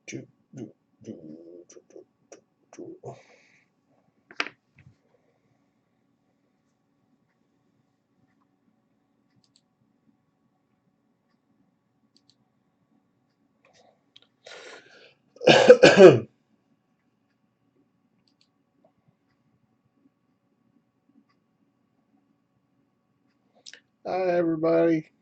Do, do, do. Hi, everybody.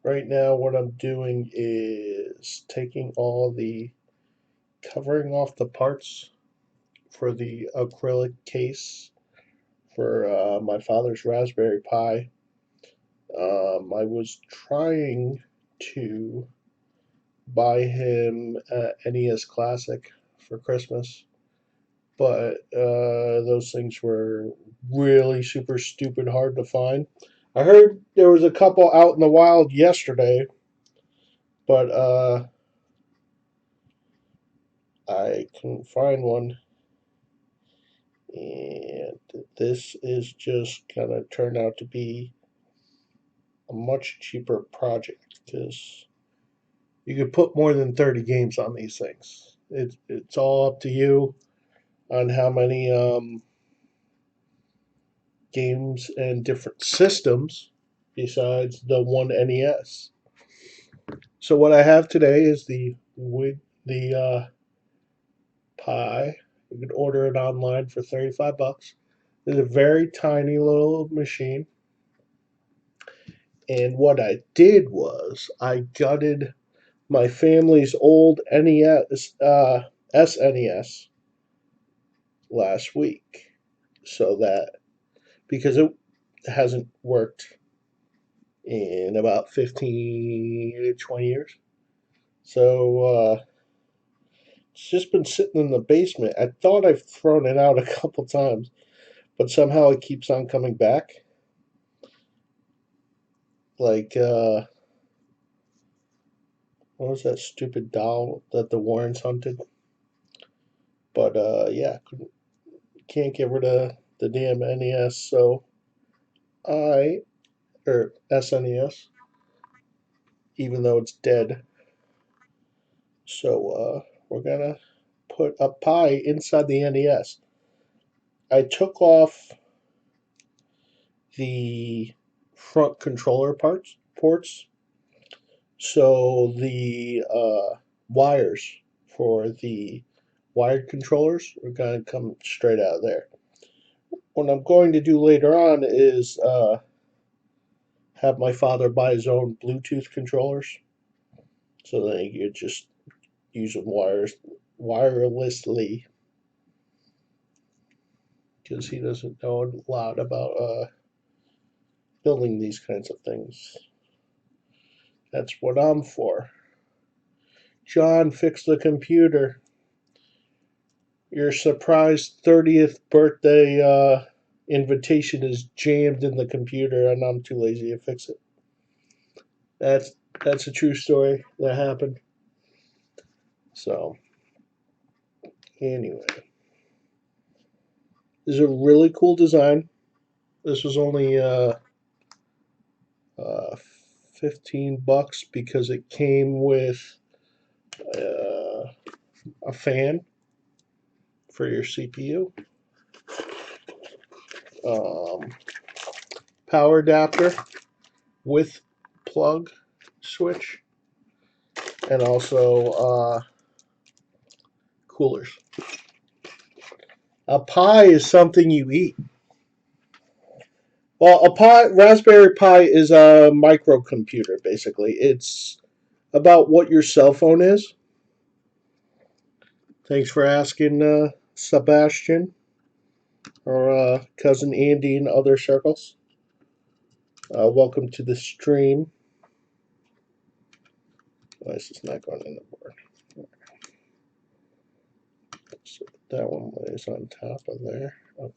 Right now, what I'm doing is taking all the covering off the parts for the acrylic case for my father's Raspberry Pi. I was trying to buy him NES Classic for Christmas, but those things were really super stupid hard to find. I heard there was a couple out in the wild yesterday, but I couldn't find one. And this is just gonna turn out to be a much cheaper project because you could put more than 30 games on these things. It's all up to you on how many games and different systems besides the one NES. So what I have today is the Pi. You can order it online for 35 bucks. It's a very tiny little machine. And what I did was I gutted my family's old NES, SNES last week, so that because it hasn't worked in about 15 to 20 years. So it's just been sitting in the basement. I thought I've thrown it out a couple times, but somehow it keeps on coming back. Like, what was that stupid doll that the Warrens hunted? But yeah, can't get rid of the damn NES, so I, or SNES, even though it's dead. So we're gonna put a Pi inside the NES. I took off the front controller ports, so the wires for the wired controllers are gonna come straight out of there. What I'm going to do later on is have my father buy his own Bluetooth controllers, so that he could just use them wirelessly, because he doesn't know a lot about building these kinds of things. That's what I'm for. John, fix the computer. Your surprise 30th birthday invitation is jammed in the computer, and I'm too lazy to fix it. That's that's a true story that happened. So anyway, this is a really cool design. This was only uh, 15 bucks because it came with uh, a fan for your CPU, um, power adapter with plug switch, and also coolers. A Pi is something you eat. Well, Raspberry Pi is a microcomputer. Basically, it's about what your cell phone is. Thanks for asking, Sebastian, or cousin Andy in other circles. Welcome to the stream. Why is this not going in the board? So that one lays on top of there. Okay.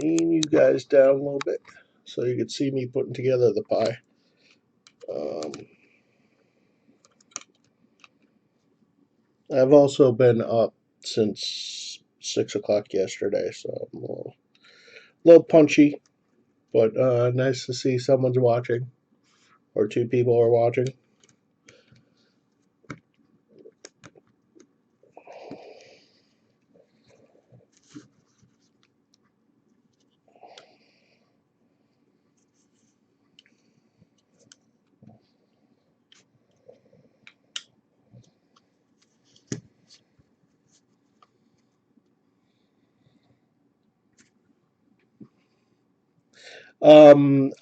Lean you guys down a little bit so you can see me putting together the pie. I've also been up since 6 o'clock yesterday, so I'm a little punchy, but nice to see someone's watching, or two people are watching.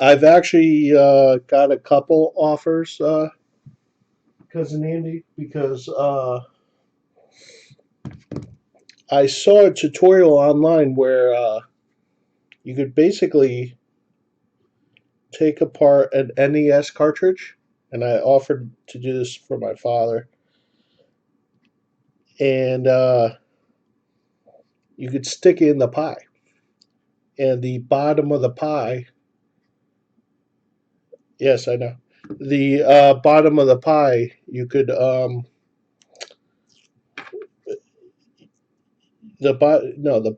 I've actually got a couple offers, cousin Andy, because I saw a tutorial online where you could basically take apart an NES cartridge, and I offered to do this for my father, and you could stick it in the pie, and the bottom of the pie. Yes, I know. The bottom of the pie, you could the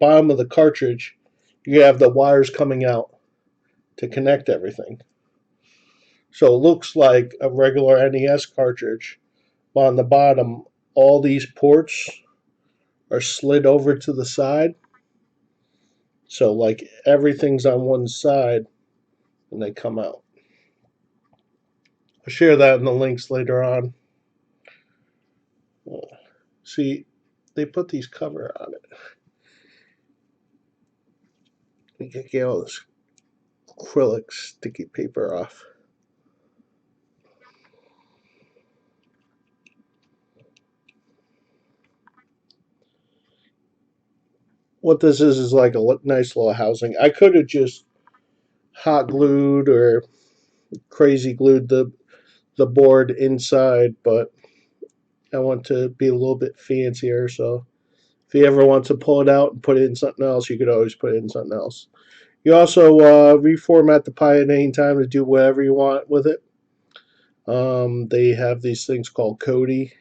bottom of the cartridge, you have the wires coming out to connect everything. So it looks like a regular NES cartridge, but on the bottom, all these ports are slid over to the side. So like everything's on one side and they come out. I'll share that in the links later on. See, they put these cover on it. You can get all this acrylic sticky paper off. What this is like a nice little housing. I could have just hot glued or crazy glued the board inside, but I want to be a little bit fancier. So if you ever want to pull it out and put it in something else, you could always put it in something else. You also reformat the pie at any time to do whatever you want with it. They have these things called Cody,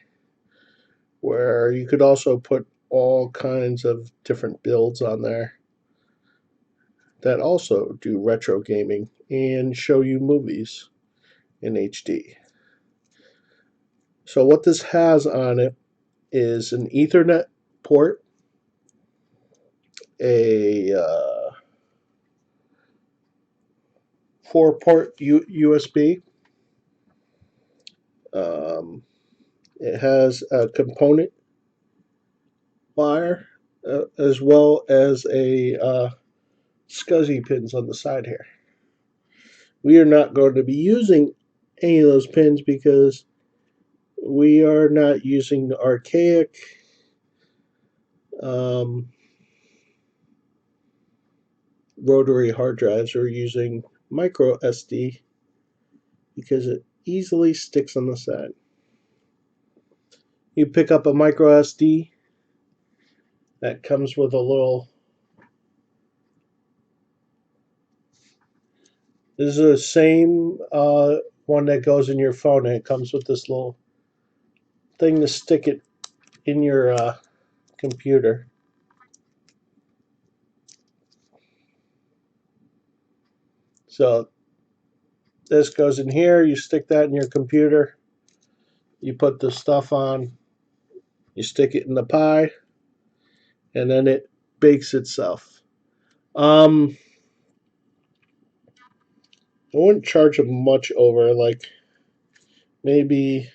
where you could also put all kinds of different builds on there that also do retro gaming and show you movies in HD. So what this has on it is an Ethernet port, a 4-port USB. Um, it has a component wire as well as a SCSI pins on the side here. We are not going to be using any of those pins because we are not using archaic um, rotary hard drives. We're using micro SD because it easily sticks on the side. You pick up a micro SD that comes with a little. This is the same one that goes in your phone, and it comes with this little thing to stick it in your computer. So this goes in here. You stick that in your computer. You put the stuff on. You stick it in the pie, and then it bakes itself. I wouldn't charge them much over, like maybe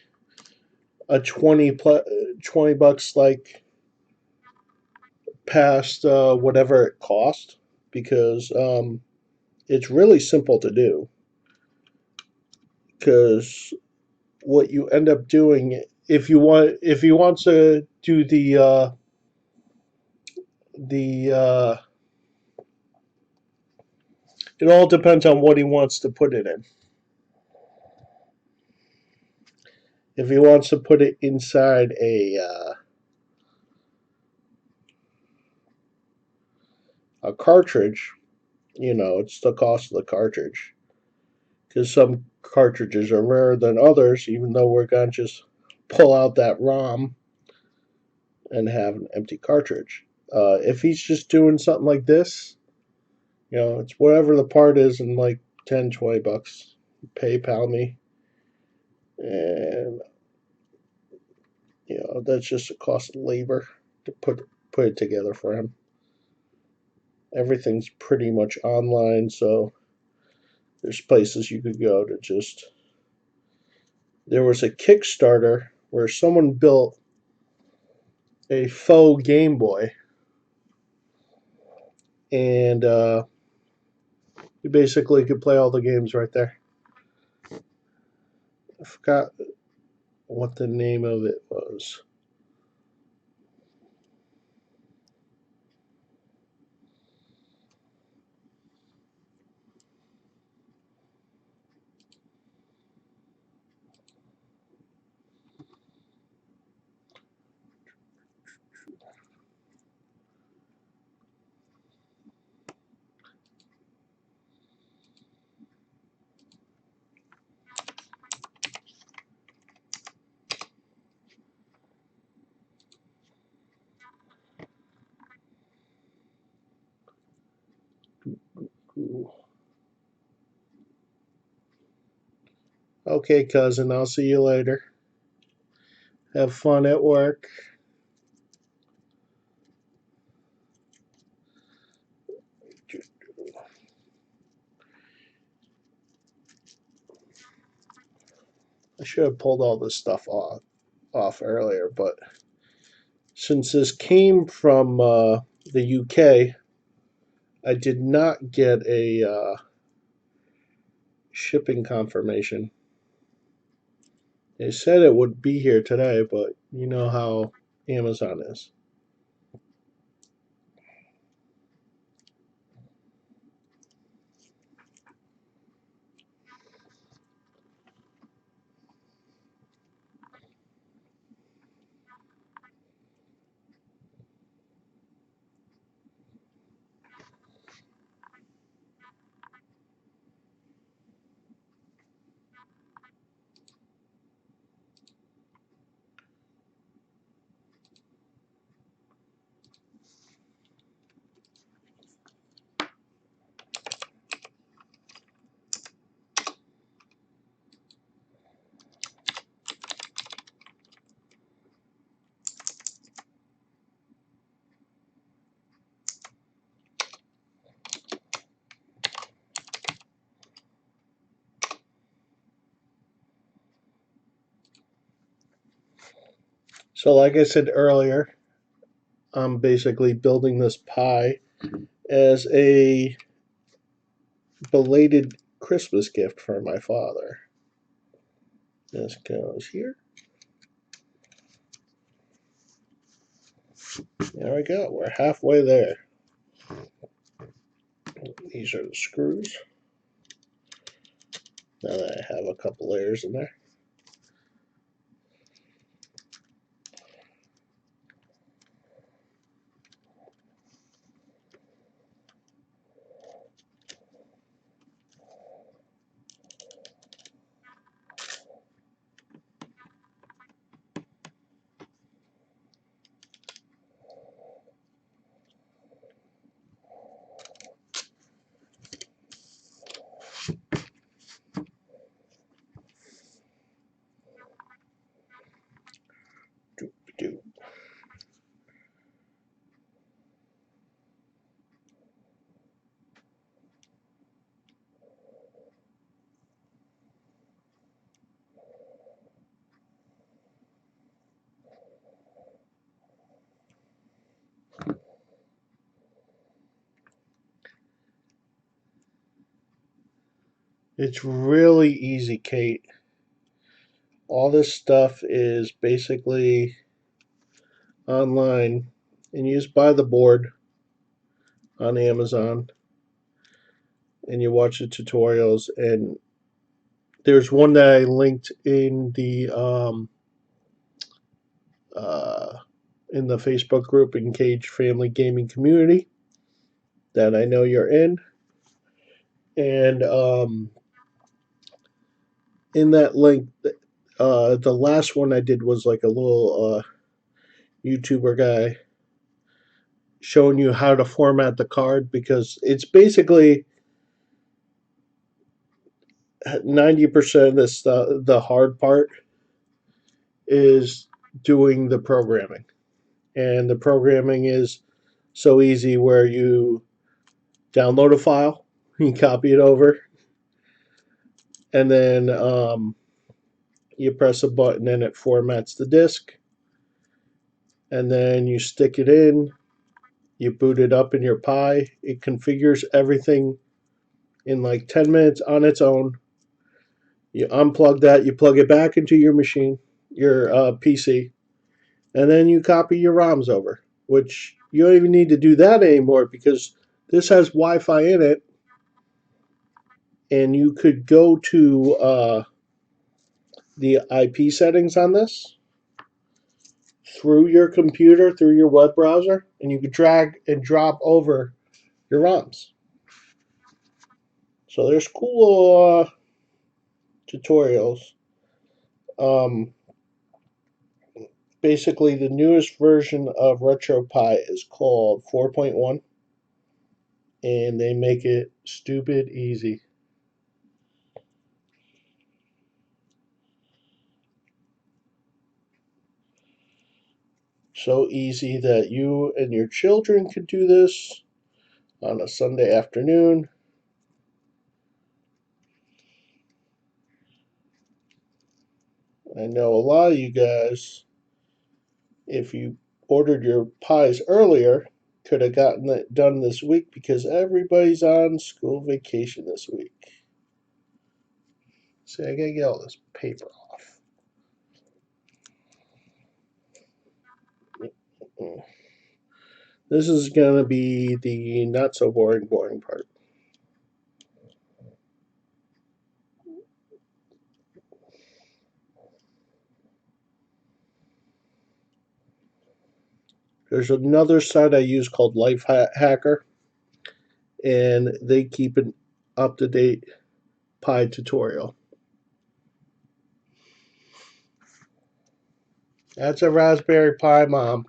a 20 bucks, like past whatever it cost, because it's really simple to do. Because what you end up doing, if you want to do the it all depends on what he wants to put it in. If he wants to put it inside A cartridge, it's the cost of the cartridge. Because some cartridges are rarer than others, even though we're going to just pull out that ROM and have an empty cartridge. If he's just doing something like this, it's whatever the part is in like 10, $20. PayPal me. And, that's just a cost of labor to put it together for him. Everything's pretty much online, so there's places you could go to just. There was a Kickstarter where someone built a faux Game Boy, and you basically could play all the games right there. I forgot what the name of it was. Okay, cousin, I'll see you later. Have fun at work. I should have pulled all this stuff off earlier, but since this came from the UK, I did not get a shipping confirmation. They said it would be here today, but you know how Amazon is. So, like I said earlier, I'm basically building this pie as a belated Christmas gift for my father. This goes here. There we go. We're halfway there. These are the screws. Now that I have a couple layers in there. Do. It's really easy, Kate. All this stuff is basically online, and you just buy the board on Amazon and you watch the tutorials. And there's one that I linked uh, in the Facebook group, Engaged Family Gaming Community. that I know you're in. And in that link, the last one I did was like a little YouTuber guy showing you how to format the card because it's basically 90% of this stuff. The hard part is doing the programming, and the programming is so easy where you download a file, you copy it over, and then you press a button and it formats the disk, and then you stick it in, you boot it up in your Pi, it configures everything in like 10 minutes on its own. You unplug that, you plug it back into your machine, your PC, and then you copy your ROMs over, which you don't even need to do that anymore because this has Wi-Fi in it, and you could go to the IP settings on this through your computer, through your web browser, and you could drag and drop over your ROMs. So there's cool tutorials. Um, Basically, the newest version of RetroPie is called 4.1, and they make it stupid easy. So easy that you and your children could do this on a Sunday afternoon. I know a lot of you guys, if you ordered your pies earlier, could have gotten it done this week because everybody's on school vacation this week. See, I gotta get all this paper off. This is gonna be the not so boring part. There's another site I use called Life Hacker, and they keep an up to date pie tutorial. That's a Raspberry Pi, Mom.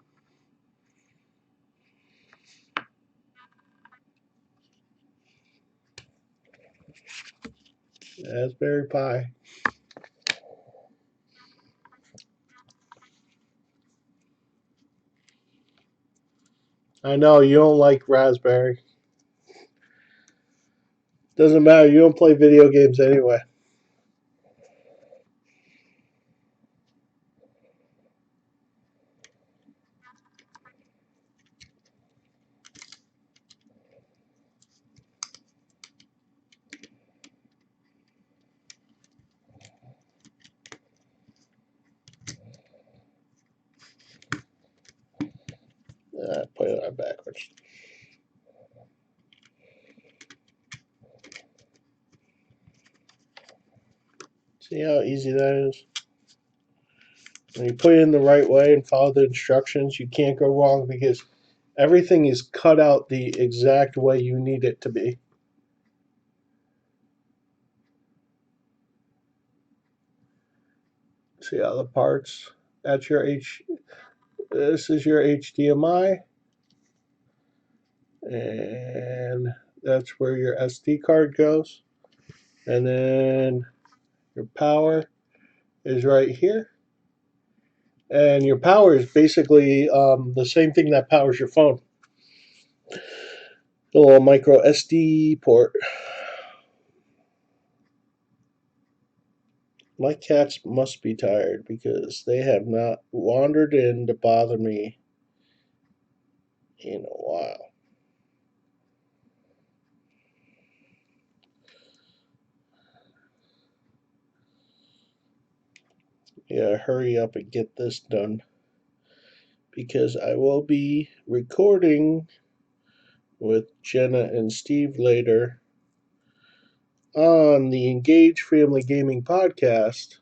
Raspberry Pi. I know you don't like Raspberry. Doesn't matter. You don't play video games anyway. Put it on backwards. See how easy that is? When you put it in the right way and follow the instructions, you can't go wrong because everything is cut out the exact way you need it to be. See how the parts? That's your This is your HDMI, and that's where your SD card goes. And then your power is right here. And your power is basically the same thing that powers your phone. The little micro SD port. My cats must be tired because they have not wandered in to bother me in a while. Yeah, hurry up and get this done because I will be recording with Jenna and Steve later on the Engage Family Gaming podcast,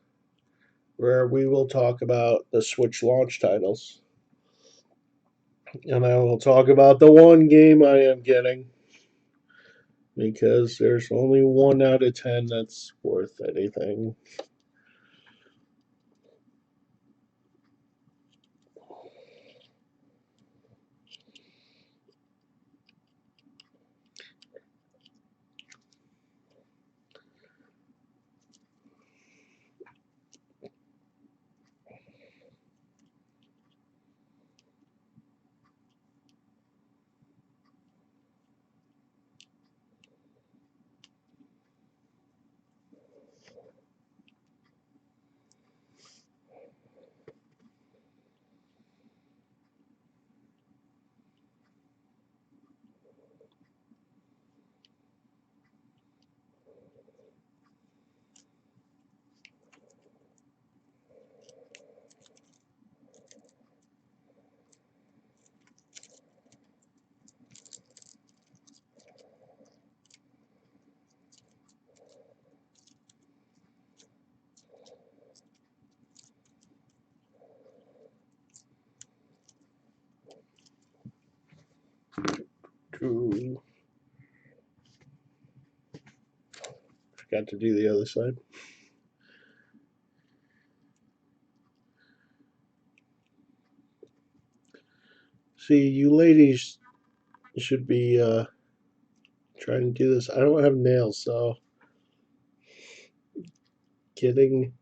where we will talk about the Switch launch titles. And I will talk about the one game I am getting. because there's only 1 out of 10 that's worth anything. True. Forgot to do the other side. See, you ladies should be trying to do this. I don't have nails, so getting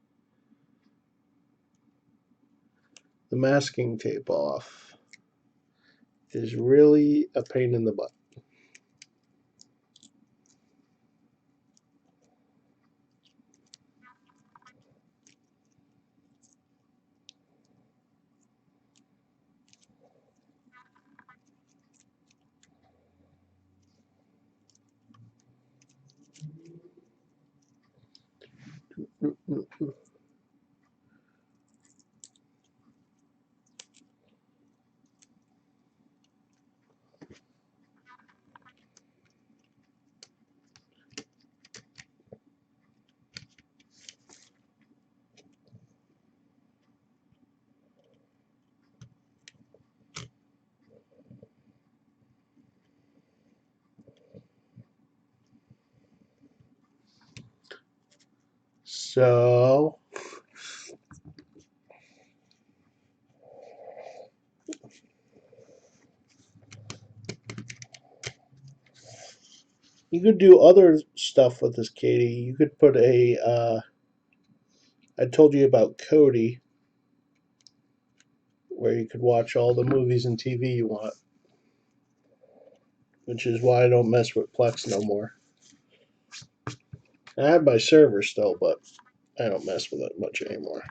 the masking tape off is really a pain in the butt. So you could do other stuff with this, Katie. You could put a. I told you about Cody, where you could watch all the movies and TV you want, which is why I don't mess with Plex no more. I have my server still, but I don't mess with it much anymore.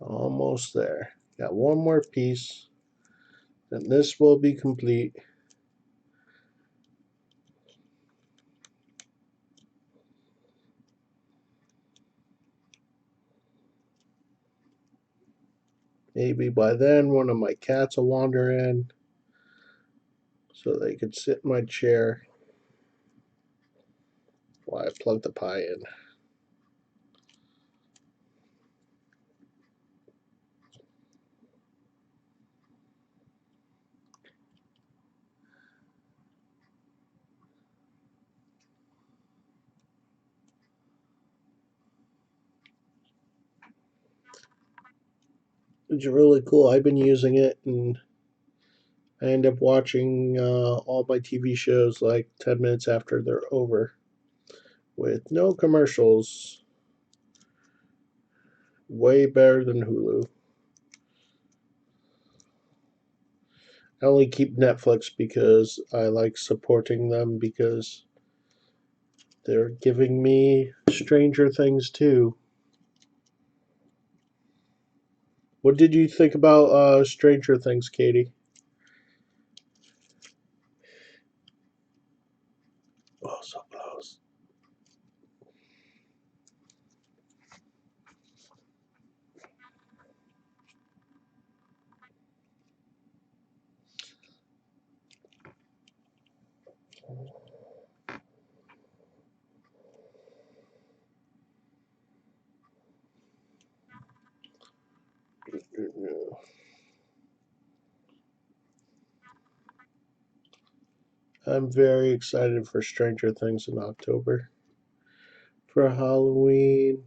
Almost there. Got one more piece, and this will be complete. Maybe by then one of my cats will wander in so they could sit in my chair while I plug the pie in. It's really cool. I've been using it, and I end up watching all my TV shows like 10 minutes after they're over with no commercials. Way better than Hulu. I only keep Netflix because I like supporting them because they're giving me Stranger Things too. What did you think about Stranger Things, Katie? Oh, so close. I'm very excited for Stranger Things in October for Halloween.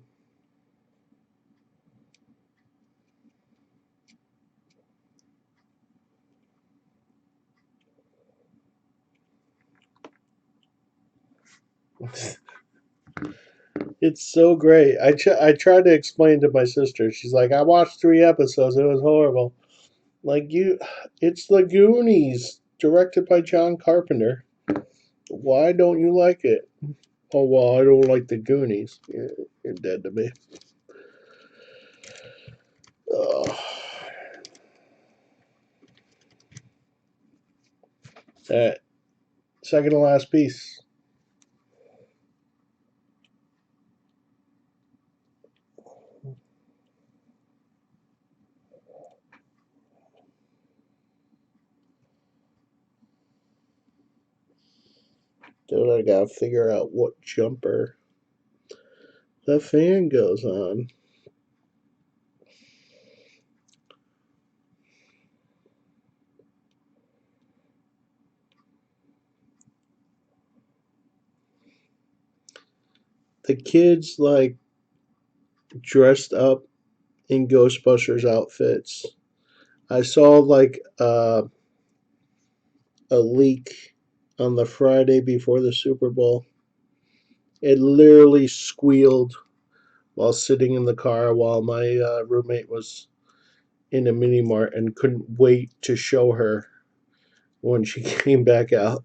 It's so great. I tried to explain to my sister. She's like, I watched 3 episodes. It was horrible. Like you, it's the Goonies, directed by John Carpenter. Why don't you like it? Oh well, I don't like the Goonies. You're dead to me. Ugh. Alright, second to last piece. Then I gotta figure out what jumper the fan goes on. The kids like dressed up in Ghostbusters outfits. I saw like a leak on the Friday before the Super Bowl. It literally squealed while sitting in the car while my roommate was in a mini mart and couldn't wait to show her when she came back out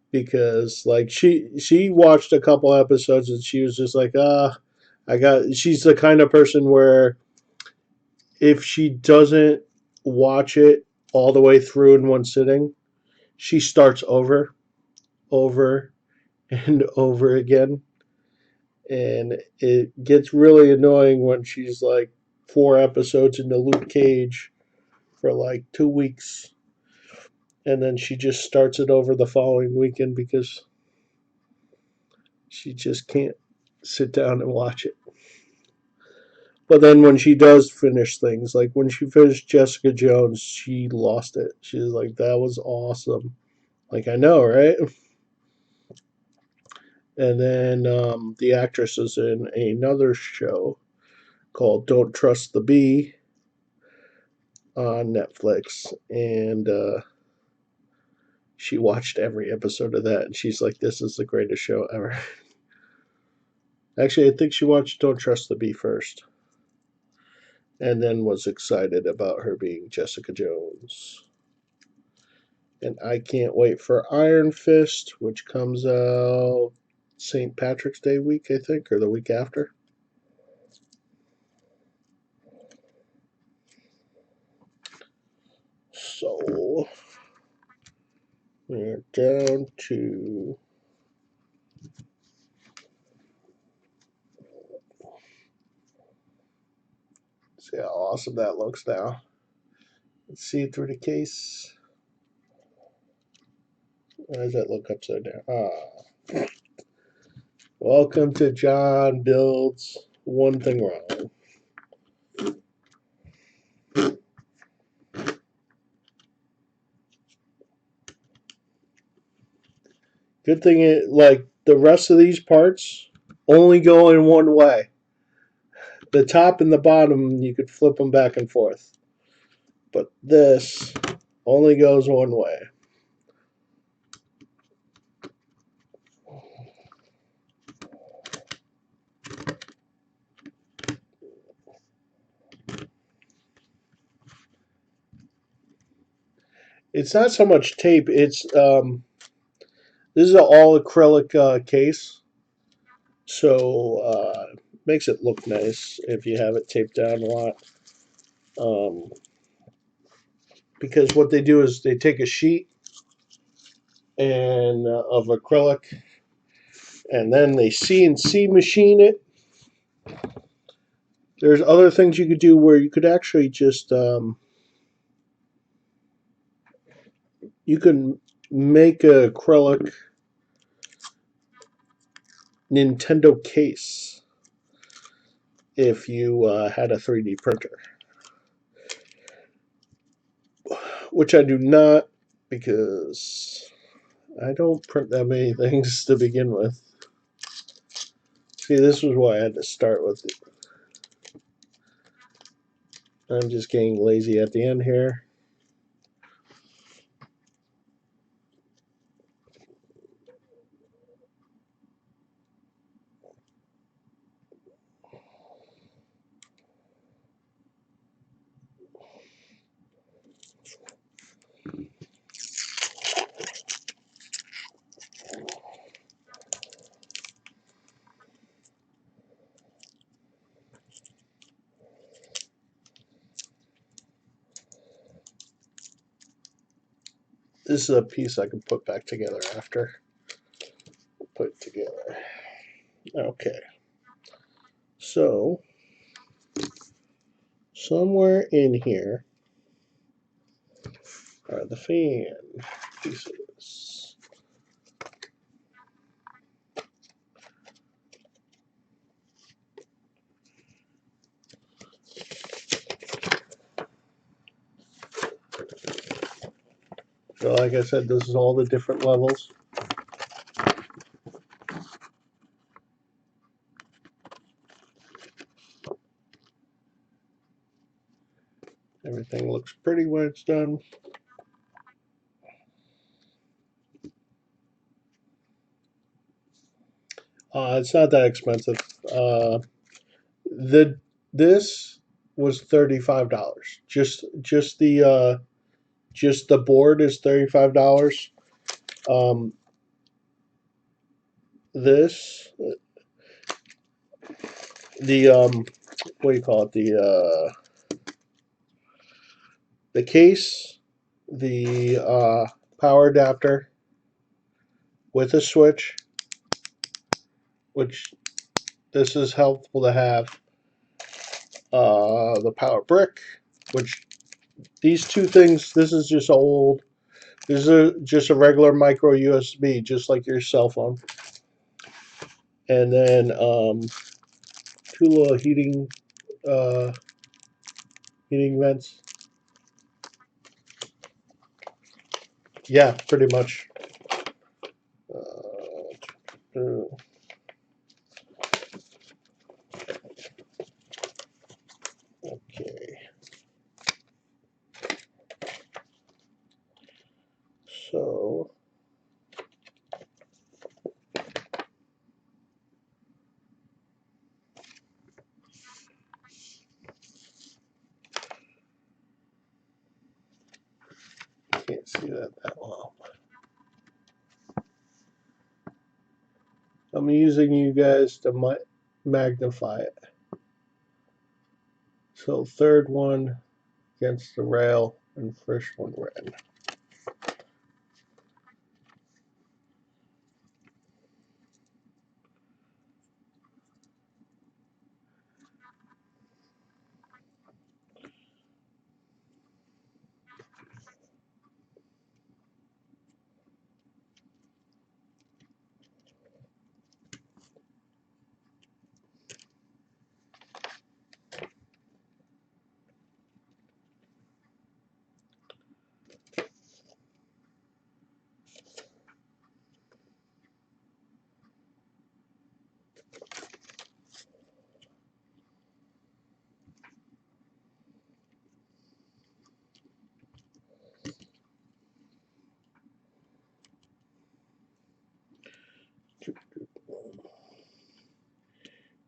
because like she watched a couple episodes and she was just like I got she's the kind of person where if she doesn't watch it all the way through in one sitting she starts over and over again and it gets really annoying when she's like 4 episodes into Luke Cage for like 2 weeks and then she just starts it over the following weekend because she just can't sit down and watch it. But then when she does finish things, like when she finished Jessica Jones, she lost it. She's like, that was awesome. Like, I know, right? And then the actress is in another show called Don't Trust the Bee on Netflix. And she watched every episode of that. And she's like, this is the greatest show ever. Actually, I think she watched Don't Trust the Bee first. And then was excited about her being Jessica Jones. And I can't wait for Iron Fist, which comes out St. Patrick's Day week, I think, or the week after. So we're down to see how awesome that looks now. Let's see it through the case. Why does that look upside down? Welcome to John Builds One Thing Wrong. Good thing it like the rest of these parts only go in one way. The top and the bottom you could flip them back and forth. But this only goes one way. It's not so much tape. It's this is an all acrylic case, so makes it look nice if you have it taped down a lot. Um, because what they do is they take a sheet and of acrylic, and then they CNC machine it. There's other things you could do where you could actually just you can make a acrylic Nintendo case if you had a 3D printer, which I do not because I don't print that many things to begin with. See, this was why I had to start with it. I'm just getting lazy at the end here. This is a piece I can put back together after. Put it together. Okay. So, somewhere in here are the fan pieces. So, like I said, this is all the different levels. Everything looks pretty when it's done. It's not that expensive. The this was $35. Just the board is $35. Um, this the what do you call it? The case, the power adapter with a switch, which this is helpful to have. The power brick, which these two things. This is just old. This is just a regular micro USB, just like your cell phone. And then two little uh, heating vents. Yeah, pretty much. Okay. So can't see that well. I'm using you guys to magnify it. So third one against the rail and first one red.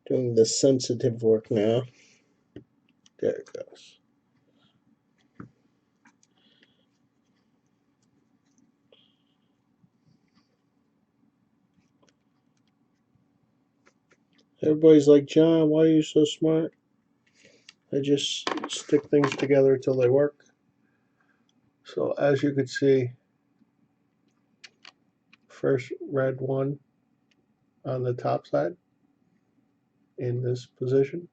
Doing the sensitive work now. There it goes. Everybody's like, John, why are you so smart? I just stick things together till they work. So as you can see, first red one on the top side in this position.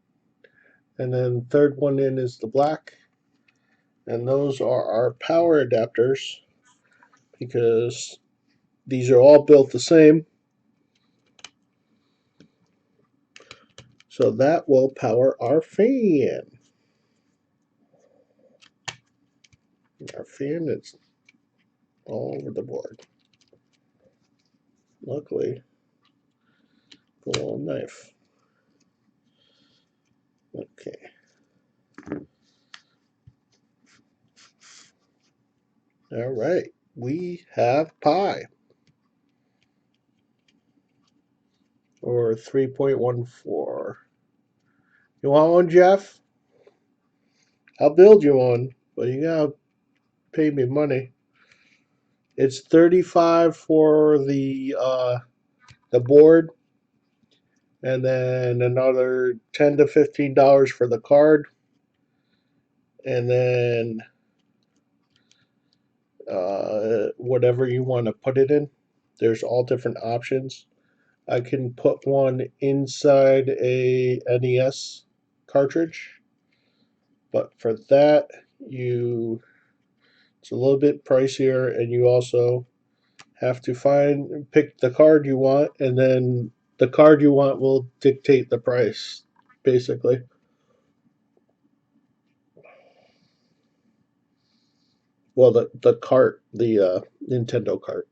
And then third one in is the black. And those are our power adapters because these are all built the same. So that will power our fan. Our fan is all over the board. Luckily, a little knife. Okay. All right. We have pie, or 3.14. You want one, Jeff? I'll build you one, but you gotta pay me money. It's 35 for the board, and then another $10 to $15 for the card, and then whatever you want to put it in. There's all different options. I can put one inside a NES cartridge, but for that you it's a little bit pricier, and you also have to pick the card you want, and then the card you want will dictate the price, basically. Well, the cart, the Nintendo cart,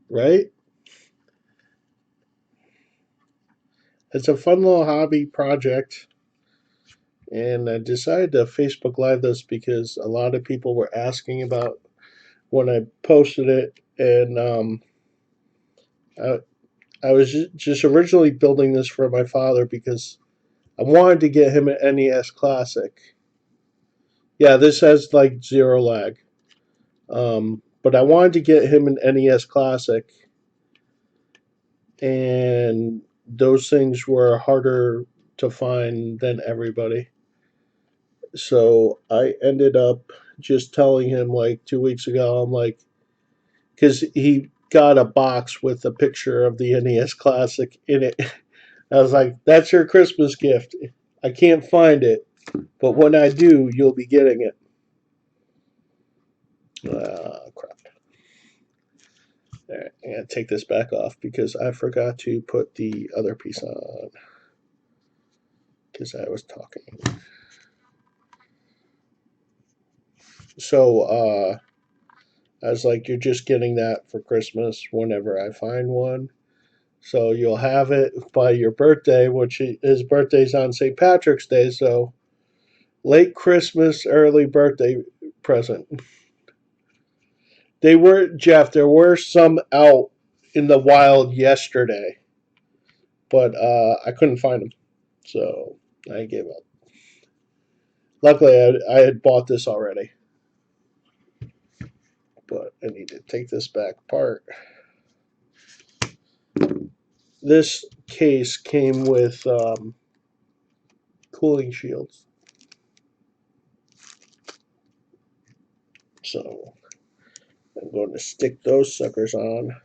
right? It's a fun little hobby project, and I decided to Facebook Live this because a lot of people were asking about when I posted it, and I, I was just originally building this for my father because I wanted to get him an NES Classic. Yeah, this has like zero lag. But I wanted to get him an NES Classic, and those things were harder to find than everybody. So I ended up just telling him like 2 weeks ago, I'm like, because he got a box with a picture of the NES Classic in it. I was like, that's your Christmas gift. I can't find it, but when I do, you'll be getting it. Crap. All right, I'm going to take this back off because I forgot to put the other piece on because I was talking. So I was like, you're just getting that for Christmas whenever I find one. So you'll have it by your birthday, which his birthday's on St. Patrick's Day. So late Christmas, early birthday present. They were, Jeff, there were some out in the wild yesterday, but I couldn't find them. So I gave up. Luckily, I had bought this already, but I need to take this back apart. This case came with cooling shields. So I'm going to stick those suckers on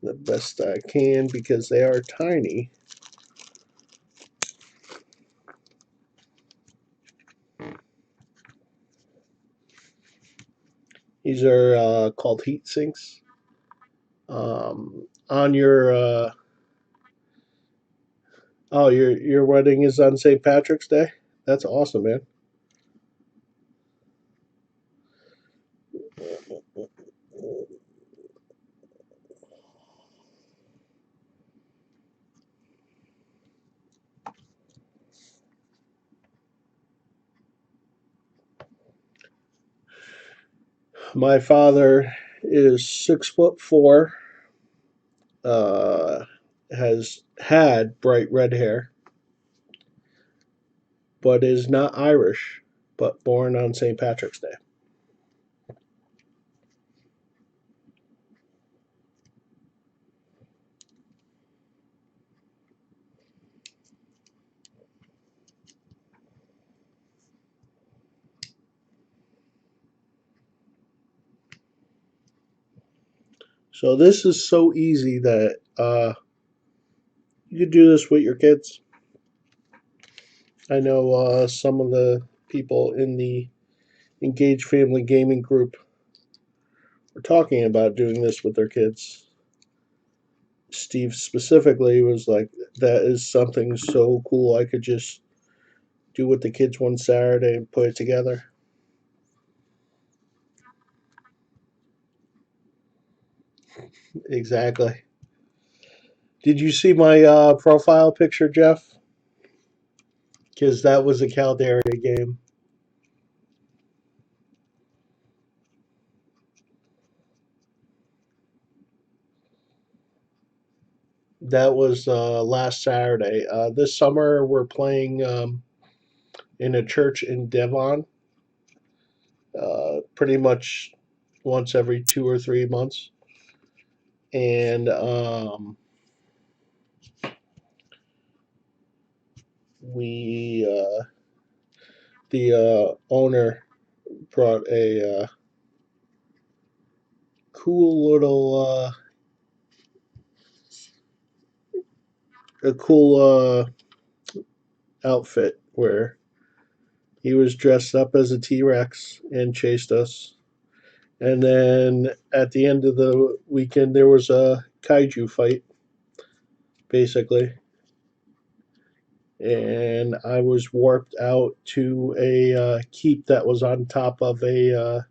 the best I can because they are tiny. These are called heat sinks. On your oh, your wedding is on St. Patrick's Day. That's awesome, man. My father is 6'4", uh, has had bright red hair, but is not Irish, but born on St. Patrick's Day. So this is so easy that you could do this with your kids. I know some of the people in the Engaged Family Gaming group are talking about doing this with their kids. Steve specifically was like, that is something so cool. I could just do with the kids one Saturday and put it together. Exactly. Did you see my profile picture, Jeff? Because that was a Caldera game. That was last Saturday. This summer we're playing in a church in Devon, pretty much once every 2 or 3 months, and we the owner brought cool little a cool outfit where he was dressed up as a T-Rex and chased us. And then at the end of the weekend, there was a kaiju fight, basically. And I was warped out to a keep that was on top of a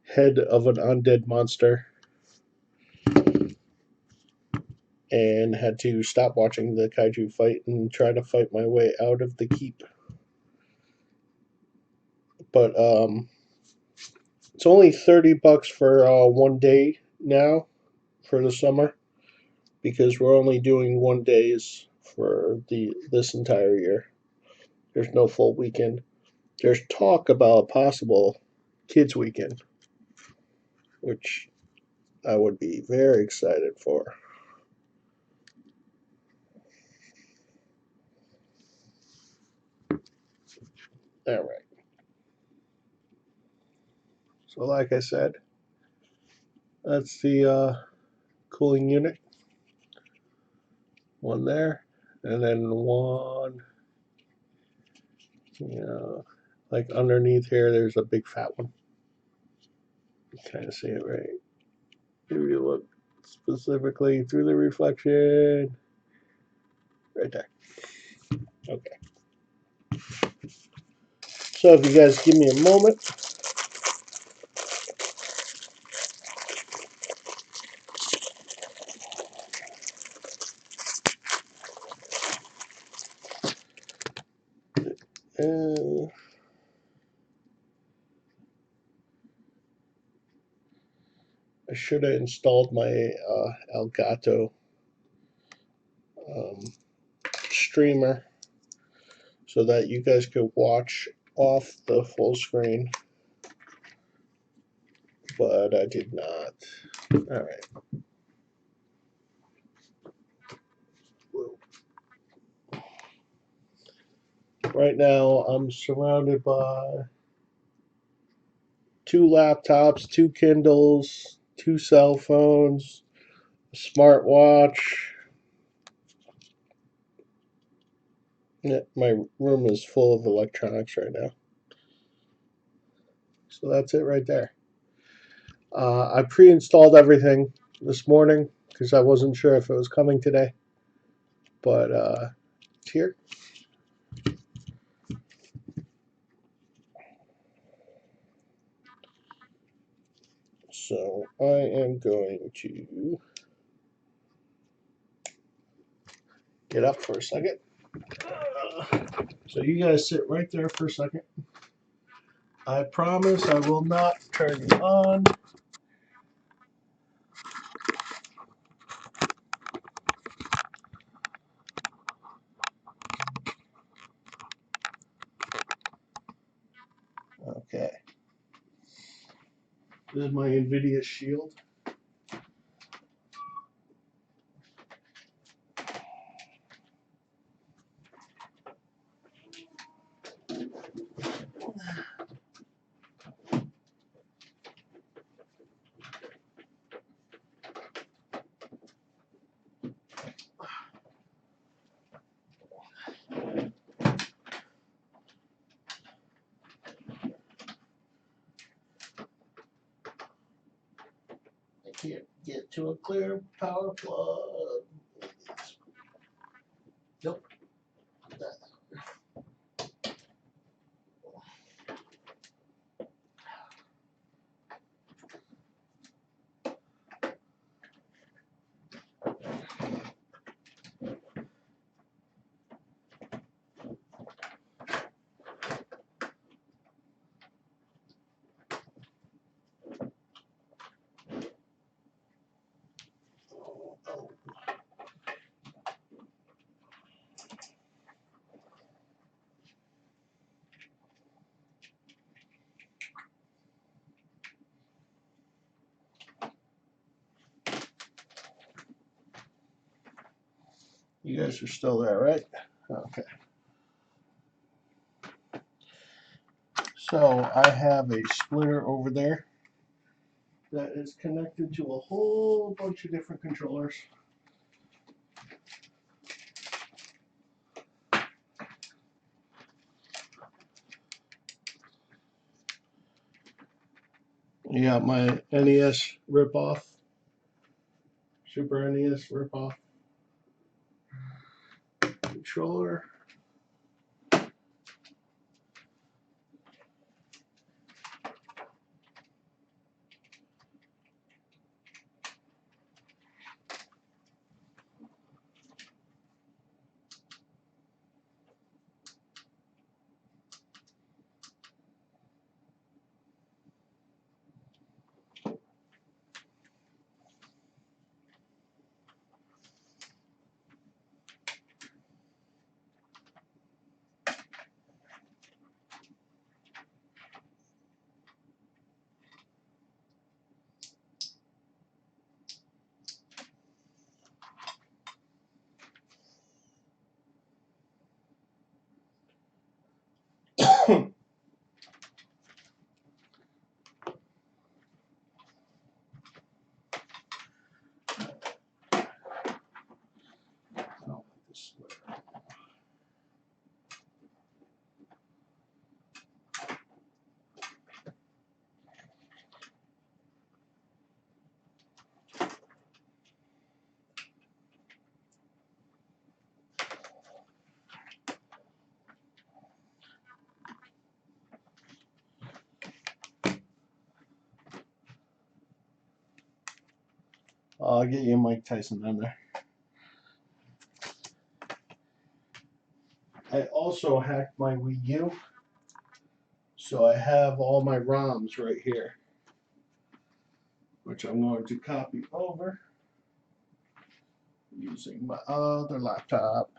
head of an undead monster and had to stop watching the kaiju fight and try to fight my way out of the keep. But it's only $30 for 1 day now for the summer because we're only doing 1 days for the this entire year. There's no full weekend. There's talk about a possible kids weekend, which I would be very excited for. All right. So, like I said, that's the cooling unit. One there, and then one, like underneath here, there's a big fat one. You kind of see it, right? If you look specifically through the reflection, right there. Okay. So if you guys give me a moment, uh, I should have installed my Elgato um, streamer so that you guys could watch off the full screen, but I did not. All right. Right now, I'm surrounded by 2 laptops, 2 Kindles, 2 cell phones, a smartwatch. Yeah, my room is full of electronics right now. So that's it right there. I pre-installed everything this morning because I wasn't sure if it was coming today, but it's here. So I am going to get up for a second. So you guys sit right there for a second. I promise I will not turn you on. Okay. This is my NVIDIA Shield. I can't get to a clear power plug. Nope. You guys are still there, right? Okay. So I have a splitter over there that is connected to a whole bunch of different controllers. You got my NES ripoff, Super NES ripoff controller. I don't like this splitter. I'll get you Mike Tyson in there. I also hacked my Wii U, so I have all my ROMs right here, which I'm going to copy over using my other laptop.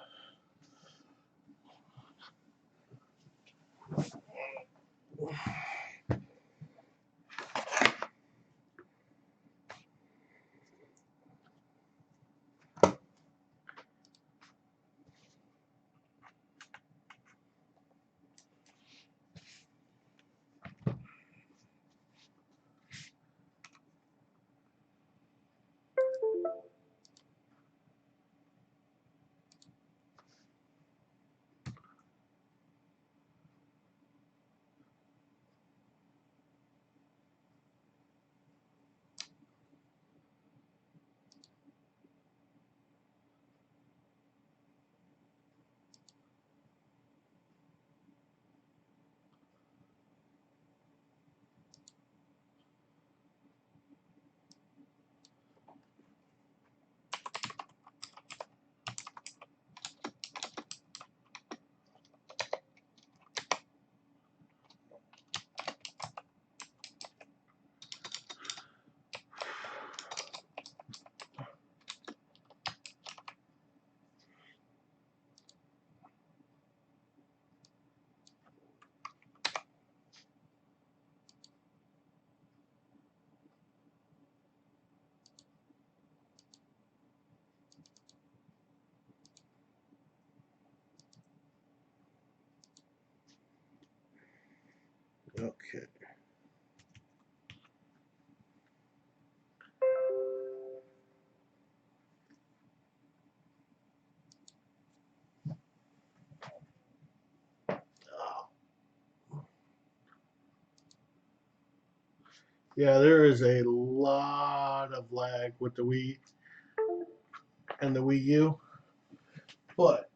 Okay. Yeah, there is a lot of lag with the Wii and the Wii U, but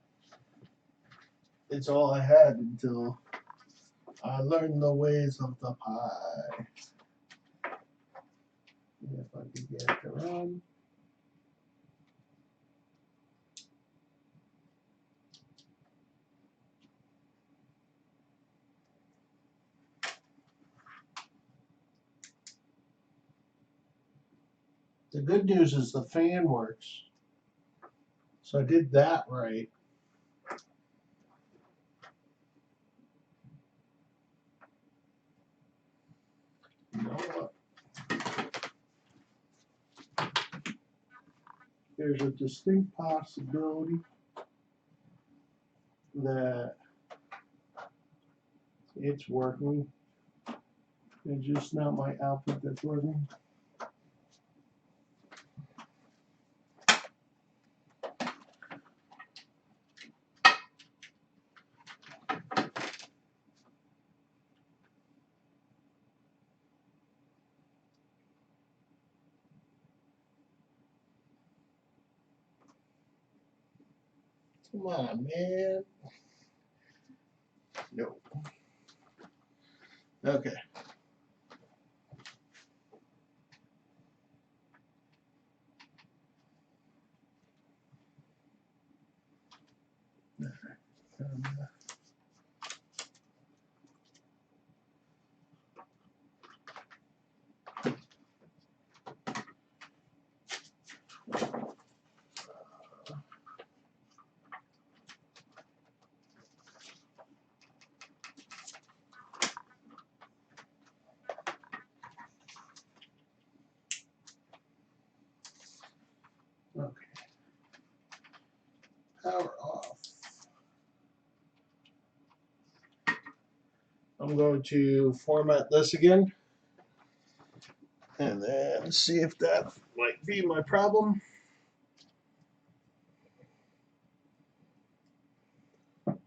it's all I had until I learned the ways of the pie. If I can get it to run. The good news is the fan works. So I did that right. You know what? There's a distinct possibility that it's working. It's just not my output that's working. Come on, man. No. Okay. Okay. Power off. I'm going to format this again and then see if that might be my problem. At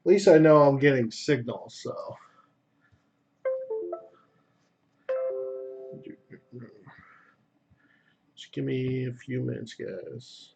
least I know I'm getting signals, so. Just give me a few minutes, guys.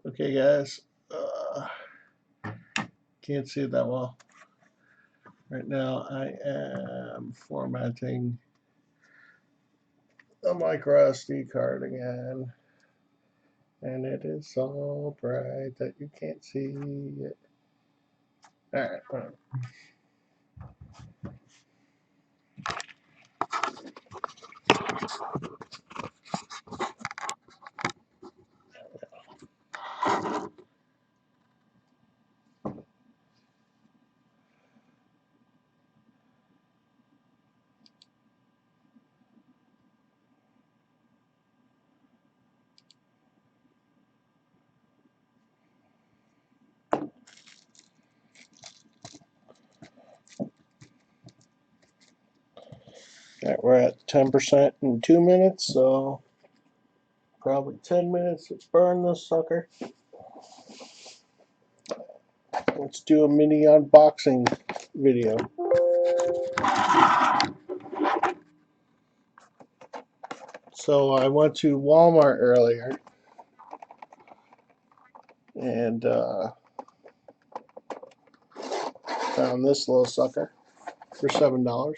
Okay, guys. Can't see it that well. Right now, I am formatting the micro SD card again. And it is so bright that you can't see it. Alright, alright, we're at 10% in 2 minutes, so probably 10 minutes to burn this sucker. Let's do a mini unboxing video. So I went to Walmart earlier and found this little sucker for $7.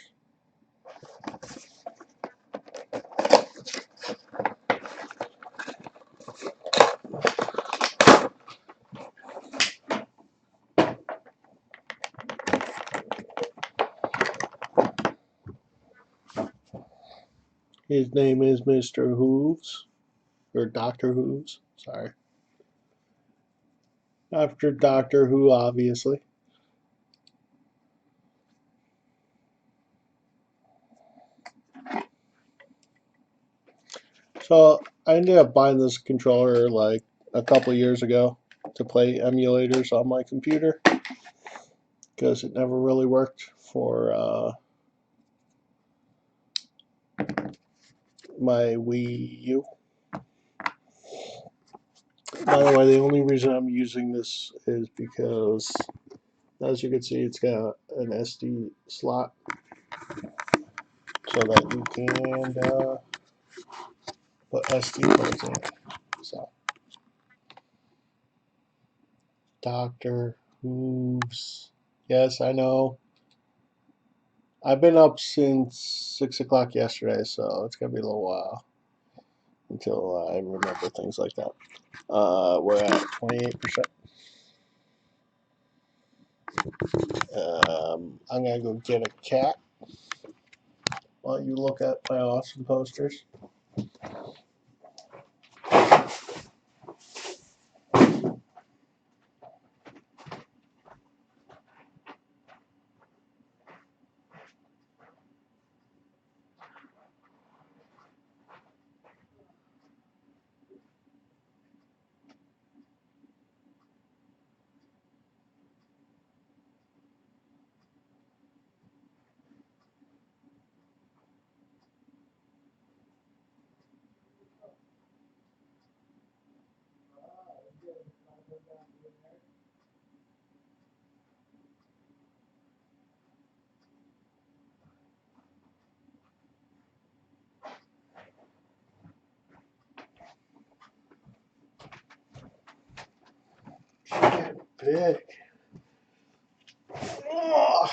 His name is Mr. Hooves, or Dr. Hooves, sorry. After Doctor Who, obviously. So I ended up buying this controller like a couple years ago. to play emulators on my computer because it never really worked for my Wii U. By the way, the only reason I'm using this is because, as you can see, it's got an SD slot so that you can put SD cards in it. So, Doctor Who's. Yes, I know. I've been up since 6 o'clock yesterday, so it's going to be a little while until I remember things like that. We're at 28%. I'm going to go get a cat while you look at my awesome posters. Big. Oh,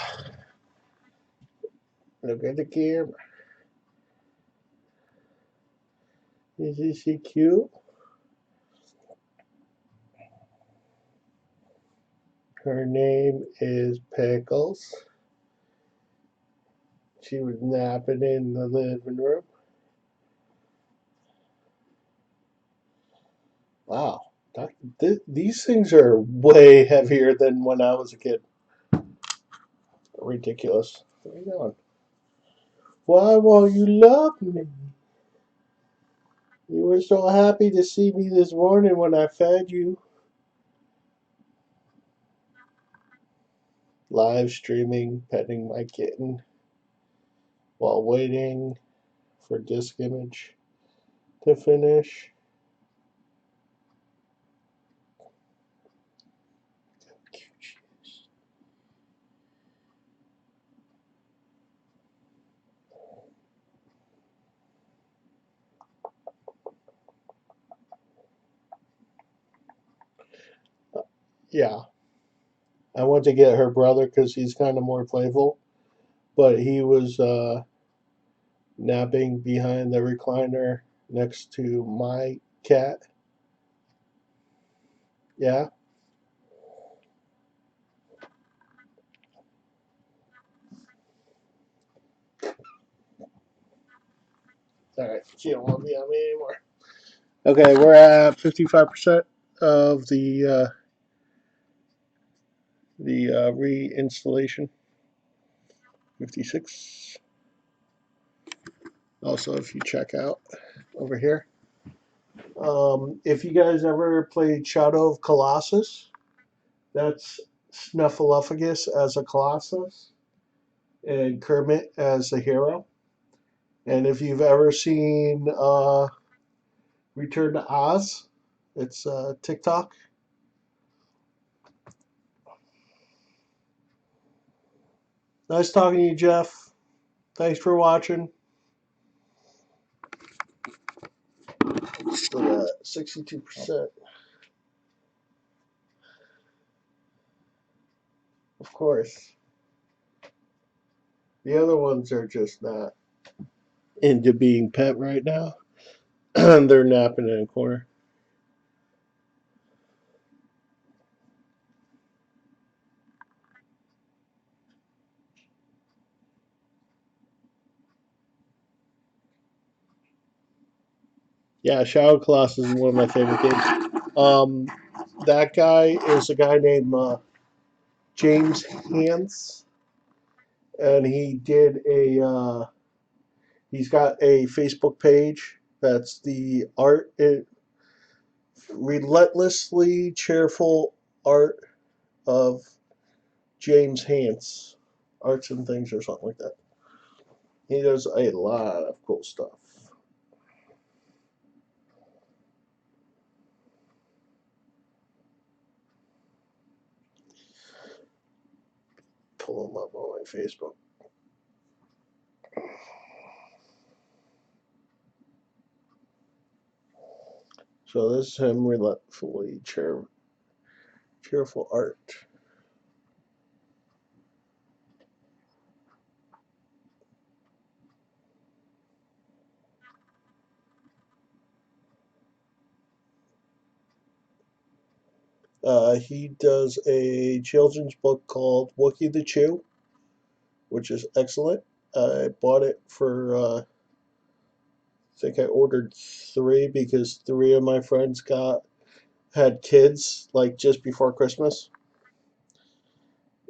look at the camera. Isn't she cute? Her name is Pickles. She was napping in the living room. Wow. These things are way heavier than when I was a kid. Ridiculous. Where are you going? Why won't you love me? You were so happy to see me this morning when I fed you. Live streaming, petting my kitten while waiting for disk image to finish. Yeah, I went to get her brother because he's kind of more playful, but he was napping behind the recliner next to my cat. Yeah. All right. She don't want to be on me anymore. Okay, we're at 55% of the reinstallation. 56. Also, if you check out over here, if you guys ever played Shadow of Colossus, that's Snuffleupagus as a Colossus and Kermit as the hero. And if you've ever seen Return to Oz, it's TikTok. Nice talking to you, Jeff. Thanks for watching. Still at 62%. Of course. The other ones are just not into being pet right now. They're napping in a corner. Yeah, Shadow Colossus is one of my favorite games. That guy is a guy named James Hans, and he did he's got a Facebook page that's the art relentlessly cheerful art of James Hance, Arts and Things or something like that. He does a lot of cool stuff. Pull him up on my Facebook. So this is him relentlessly cheerful art. He does a children's book called Wookie the Chew, which is excellent. I bought it for, I think I ordered three because three of my friends had kids like just before Christmas,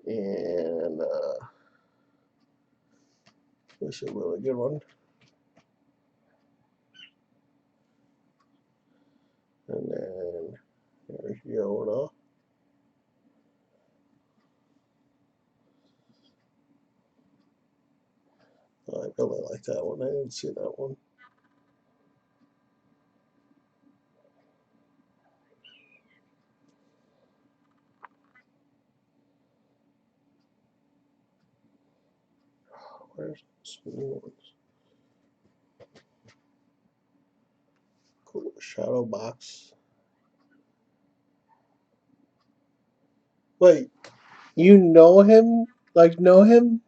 and this is a really good one. And then there's Yoda. I really like that one. I didn't see that one. Where's some new ones? Cool. Shadow Box. Wait, you know him? Like, know him?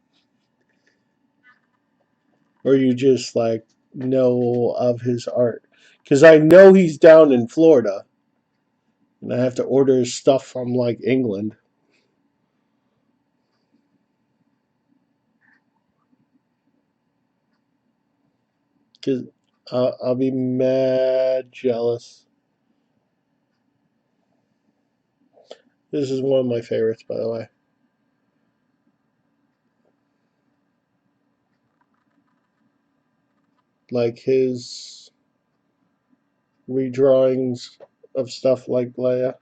Or you just, like, know of his art? Because I know he's down in Florida, and I have to order his stuff from, like, England. Because I'll be mad jealous. This is one of my favorites, by the way. Like his redrawings of stuff like Leia.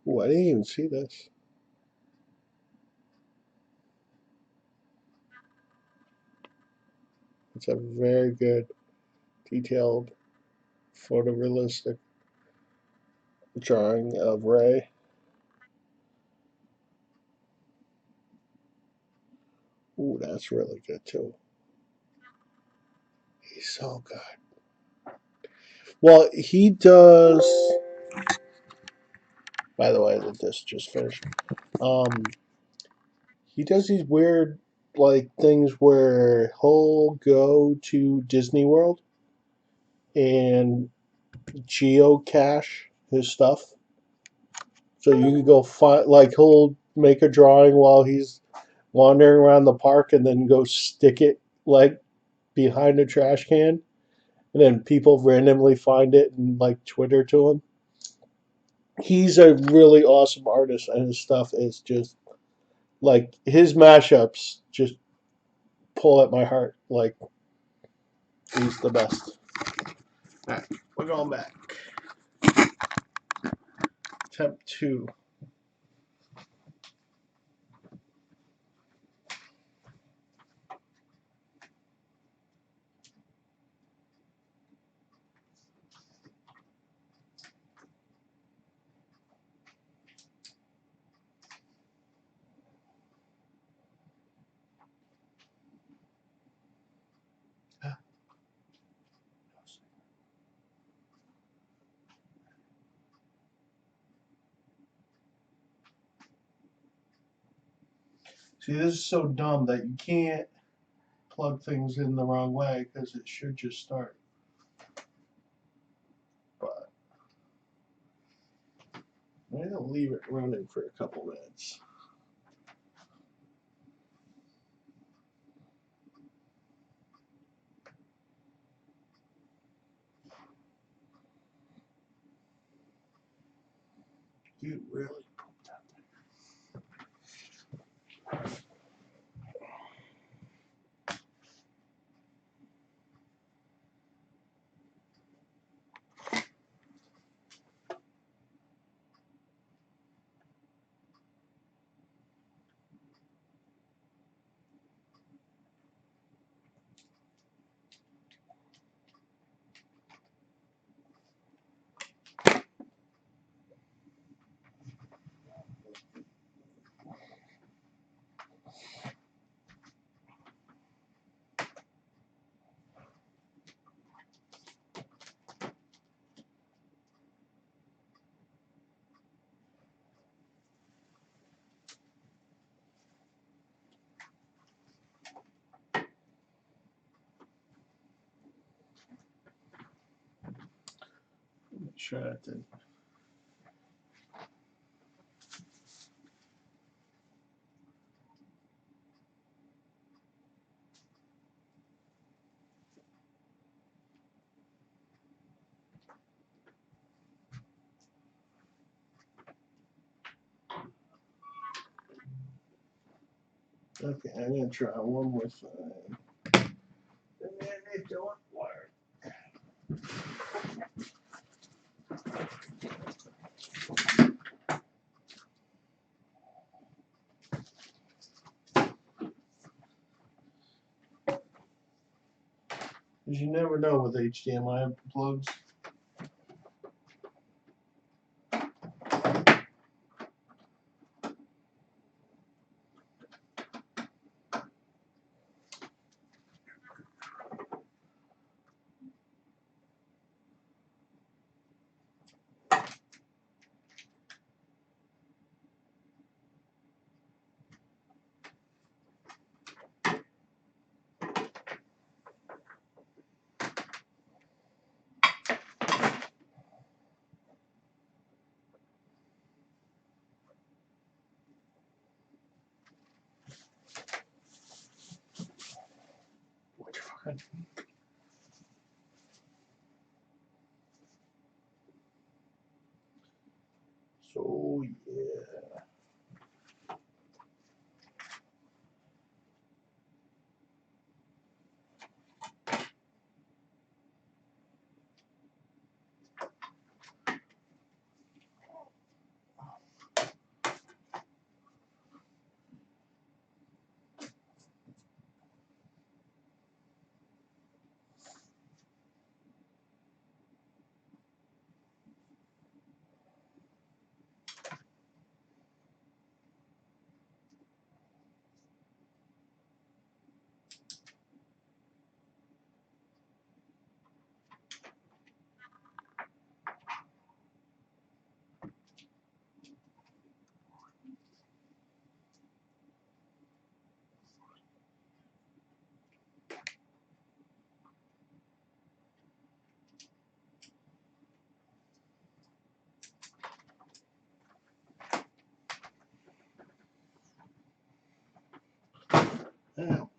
Ooh, I didn't even see this. It's a very good, detailed, photorealistic drawing of Rey. Ooh, that's really good too. He's so good. Well, he does. By the way, that this just finished. Um, he does these weird like things where he'll go to Disney World and geocache his stuff. So you can go find like he'll make a drawing while he's wandering around the park and then go stick it like behind a trash can, and then people randomly find it and like Twitter to him. He's a really awesome artist, and his stuff is just like his mashups just pull at my heart. Like he's the best. All right, we're going back. Temp 2. See, this is so dumb that you can't plug things in the wrong way because it should just start. But I'm going to leave it running for a couple minutes. You really pooped out there. Try it then. Okay, I'm gonna try one more time. And then it don't work. Because you never know with HDMI plugs. Which one? So yeah. Now,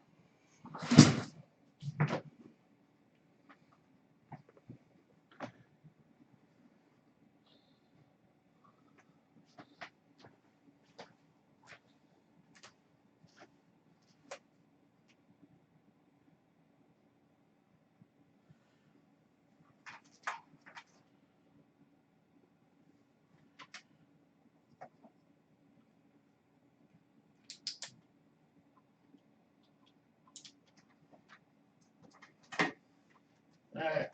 alright.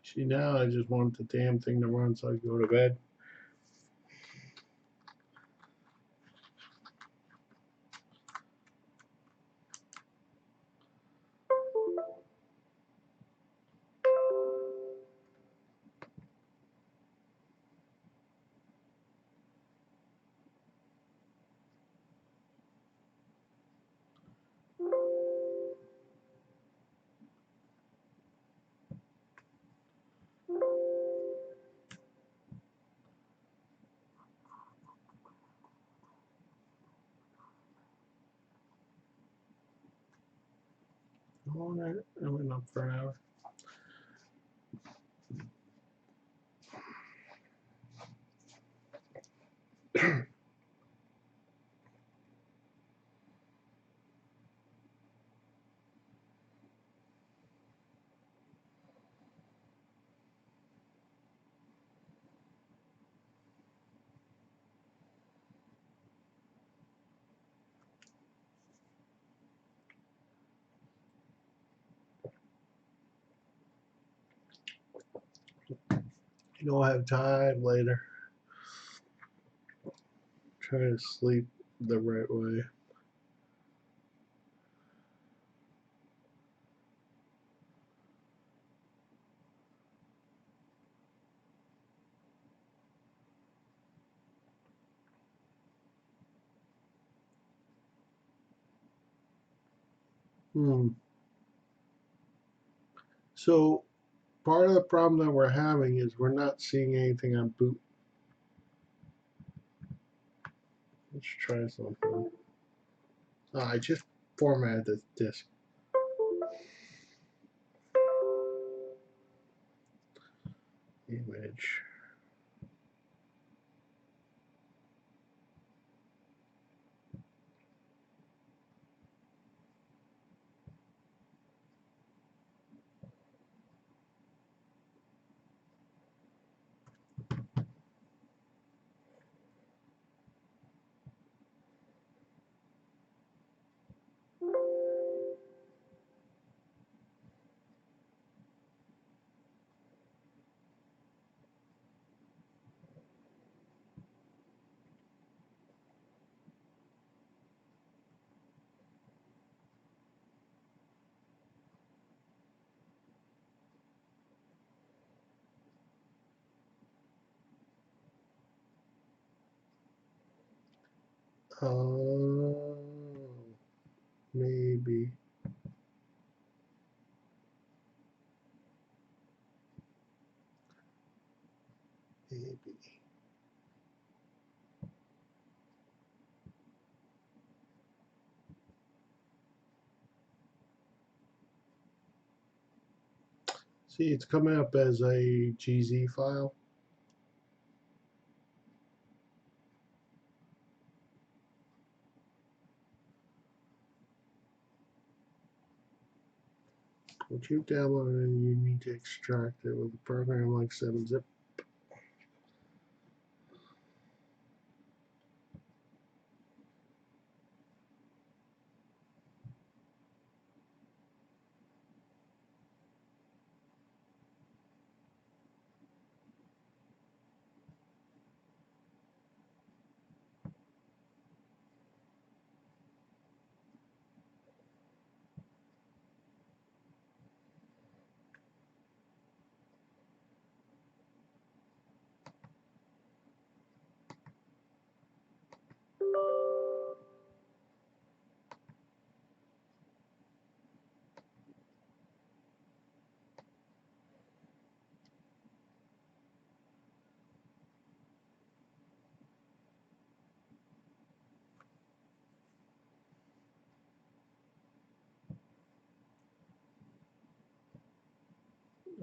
See, now I just want the damn thing to run so I can go to bed. All right, I went up for an hour. You don't have time later. Try to sleep the right way. Hmm. So part of the problem that we're having is we're not seeing anything on boot. Let's try something. Oh, I just formatted this disk image. Oh, maybe. Maybe. See, it's coming up as a GZ file. Once you download it, you need to extract it with a program like 7-zip.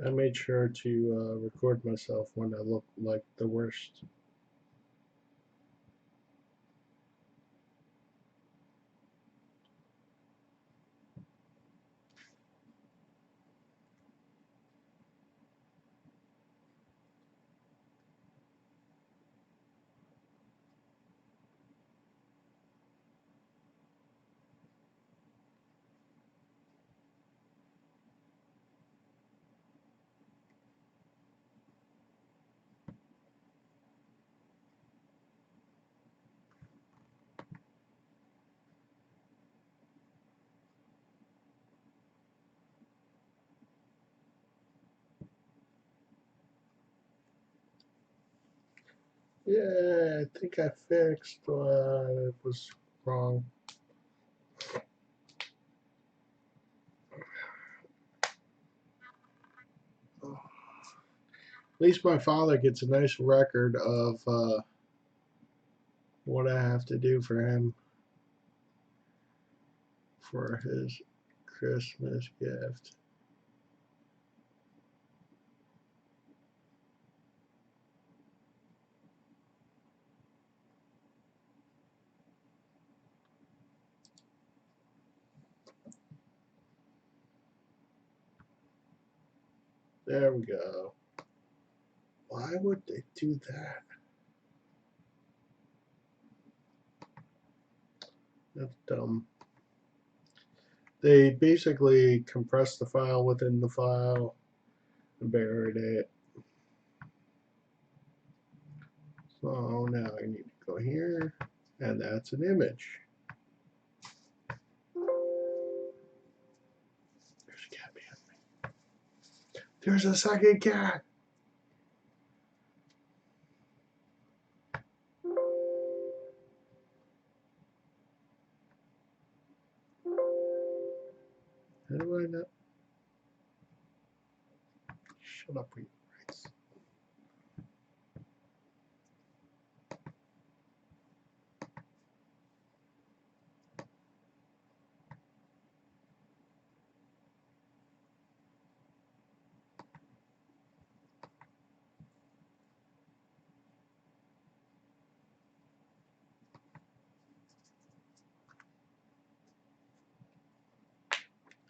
I made sure to record myself when I look like the worst. Yeah, I think I fixed what was wrong. At least my father gets a nice record of what I have to do for him for his Christmas gift. There we go. Why would they do that? That's dumb. They basically compressed the file within the file and buried it. So now I need to go here, and that's an image. There's a cat behind me. There's a second cat. How do I not? Shut up, you rights.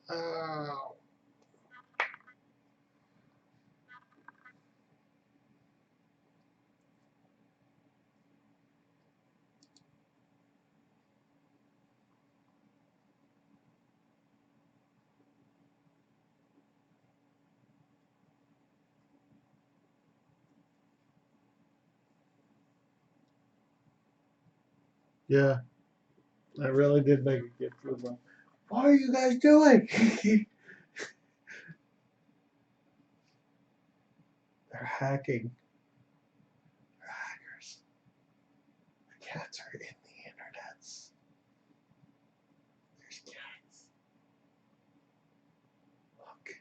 Ow. Yeah, I really did make a gift for them. What are you guys doing? They're hacking. They're hackers. The cats are in the internets. There's cats. Look.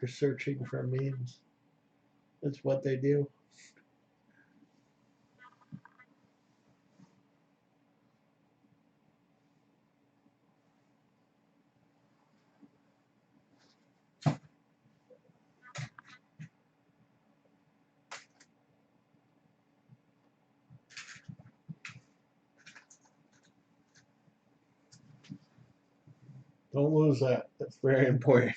They're searching for memes. That's what they do. Don't lose that. That's very important.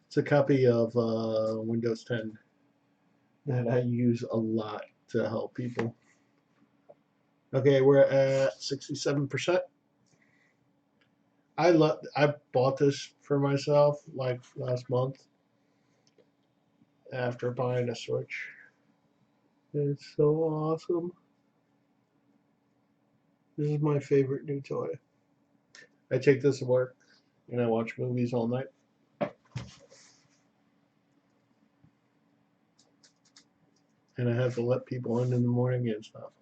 It's a copy of Windows 10 that I use a lot to help people. Okay, we're at 67%. I bought this for myself like last month after buying a Switch. It's so awesome. This is my favorite new toy. I take this to work and I watch movies all night. And I have to let people in the morning and stuff.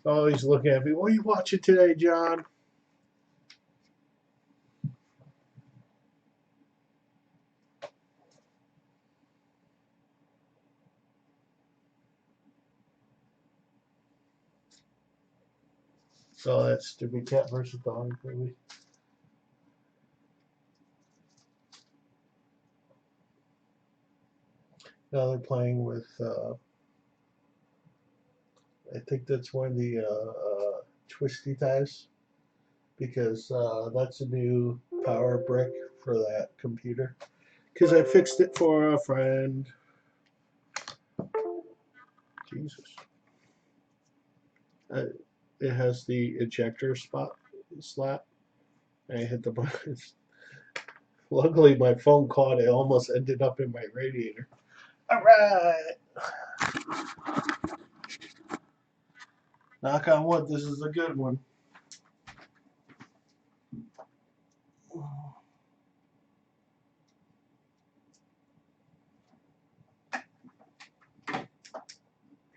Always look at me. What are you watching today, John? So that stupid cat versus dog movie. Now they're playing with. I think that's one of the twisty ties because that's a new power brick for that computer. Because I fixed it for a friend. Jesus. Uh, it has the ejector spot slap. And I hit the button. Luckily, my phone caught it. Almost ended up in my radiator. All right. Knock on wood. This is a good one.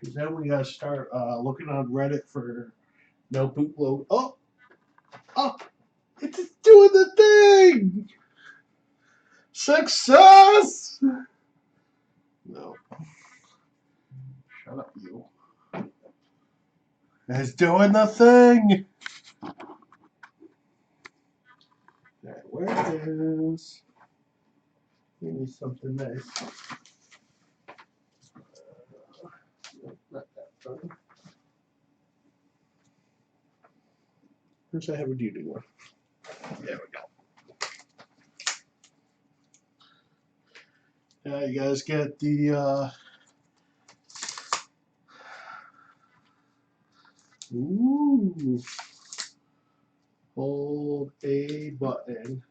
Because then we gotta start looking on Reddit for no bootload. Oh, it's doing the thing. Success. Shut up, you. It's doing the thing! There, where it is. Give me something nice. Not that fun. First, I have a duty one. There we go. You guys get the, ooh, hold a button.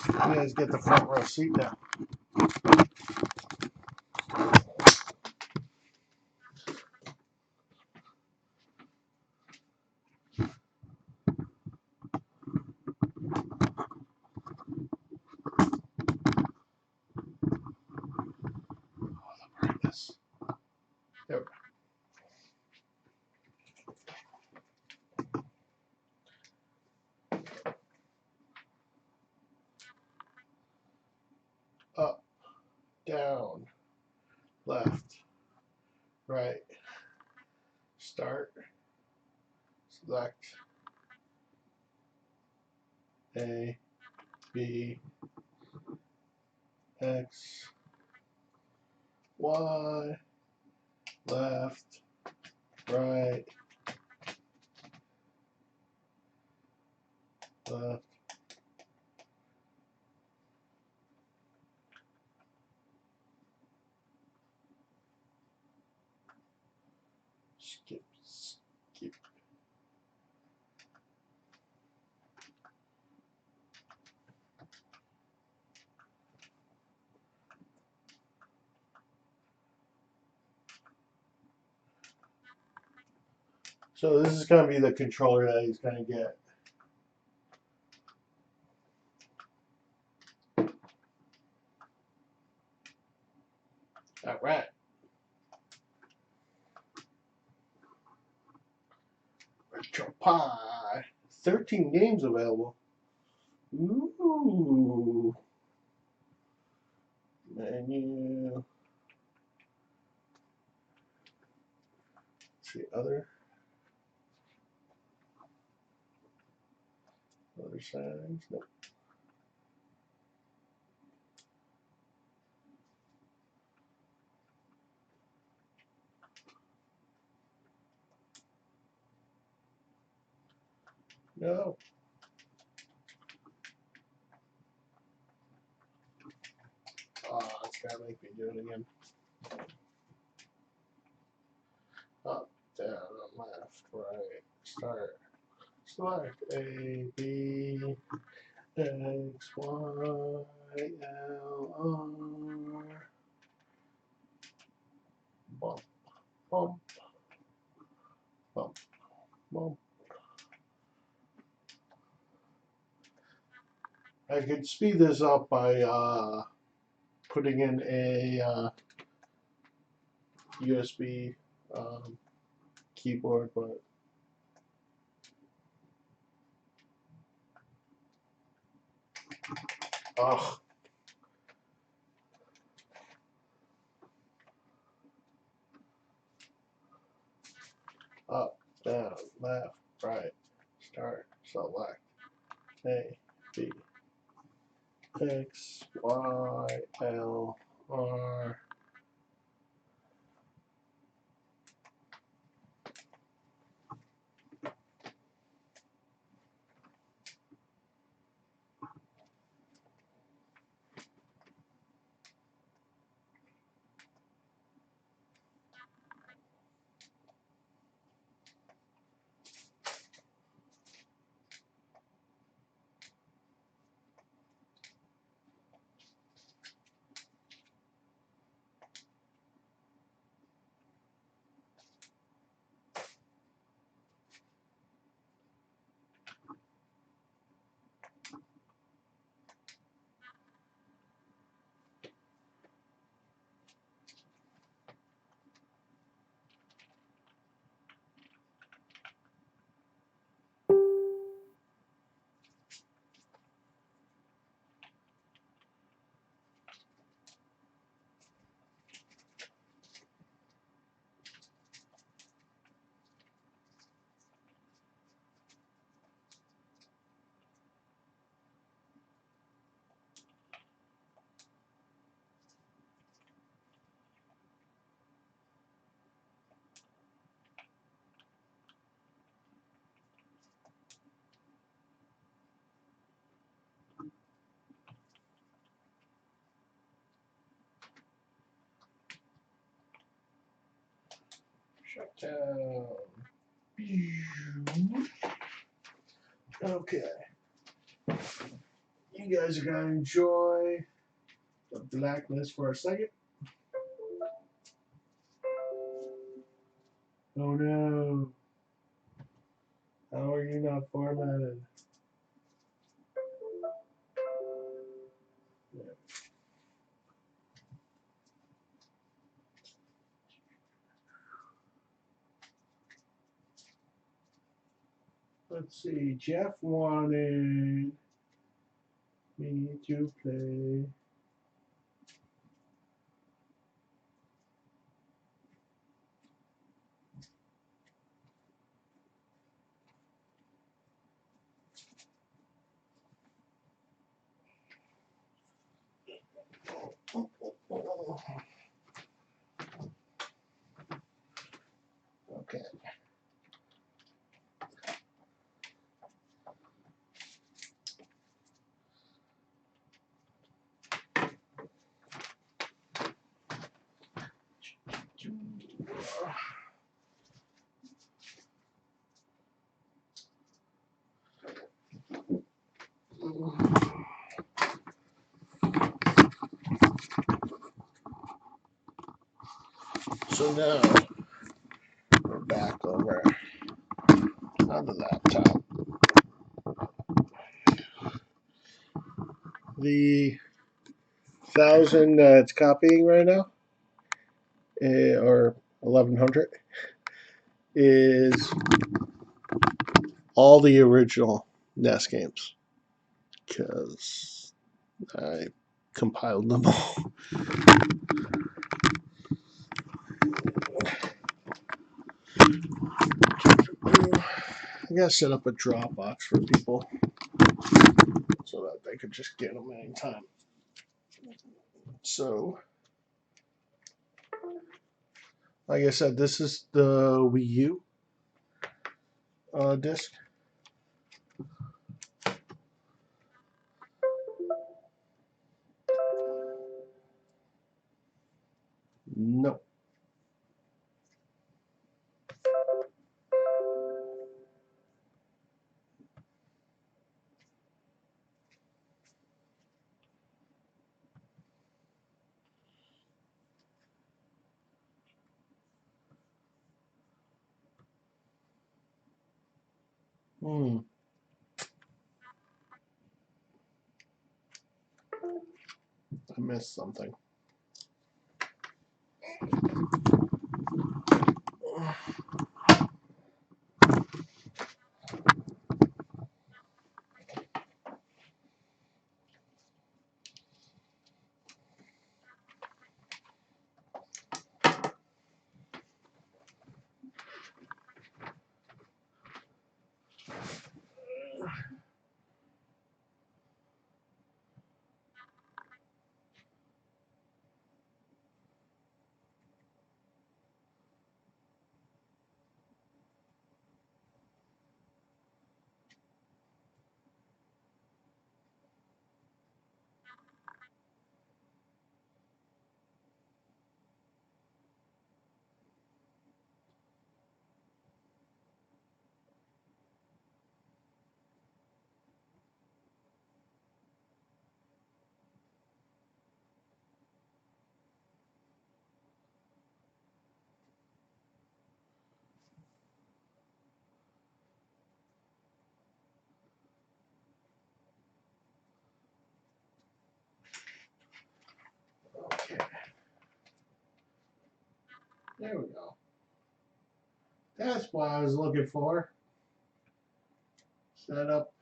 You guys get the front row seat now. Yes. There we go. Up, down, left, right, start, select, A, B, X, Y, left, right, left, skip, skip. So this is going to be the controller that he's going to get. All right. Retro Pie. 13 games available. Ooh. Menu. Let's see, other settings. Nope. No. Oh, it's going to make me do it again. Up, down, left, right, start, select A, B, X, Y, L, R, bump, bump, bump, bump. I could speed this up by putting in a USB keyboard, but ugh. Up, down, left, right, start, select, A, B, X, Y, L, R. Shutdown. Okay. You guys are gonna enjoy the blackness for a second. Oh no. How are you not formatted? Let's see. Jeff wanted me to play. Okay. So now we're back over on the laptop. The 1,000 it's copying right now, or 1,100, is all the original NES games because I compiled them all. I gotta set up a Dropbox for people so that they could just get them anytime. So, like I said, this is the Wii U disc. No. I missed something. Okay. There we go. That's what I was looking for. Set up.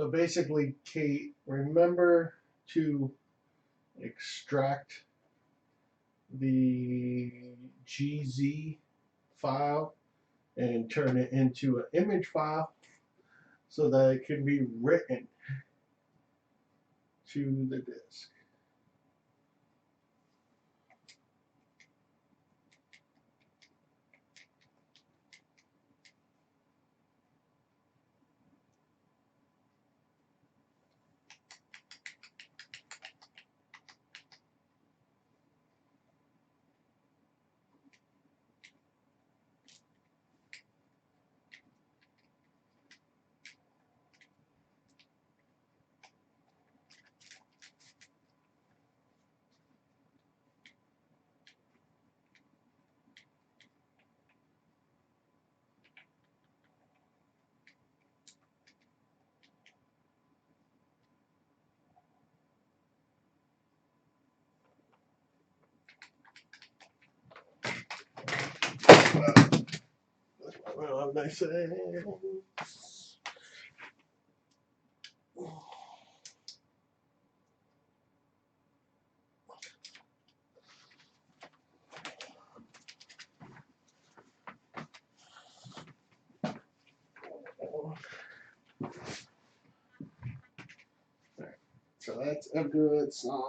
So basically, Kate, remember to extract the GZ file and turn it into an image file so that it can be written to the disk. Well, nice. So that's a good sign.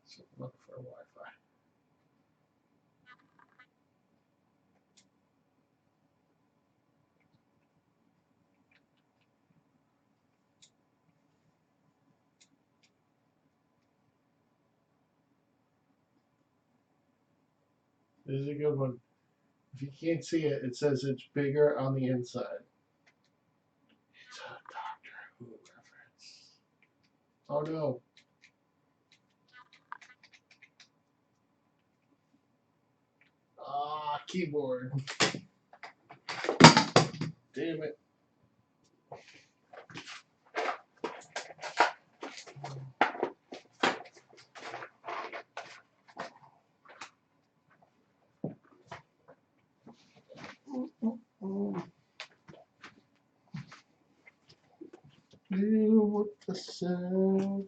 So look for Wi-Fi. This is a good one. If you can't see it, it says it's bigger on the inside. It's a Doctor Who reference. Oh no. Ah, keyboard. Damn it. Deal with the sound.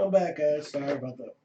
I'm back, guys. Sorry about that.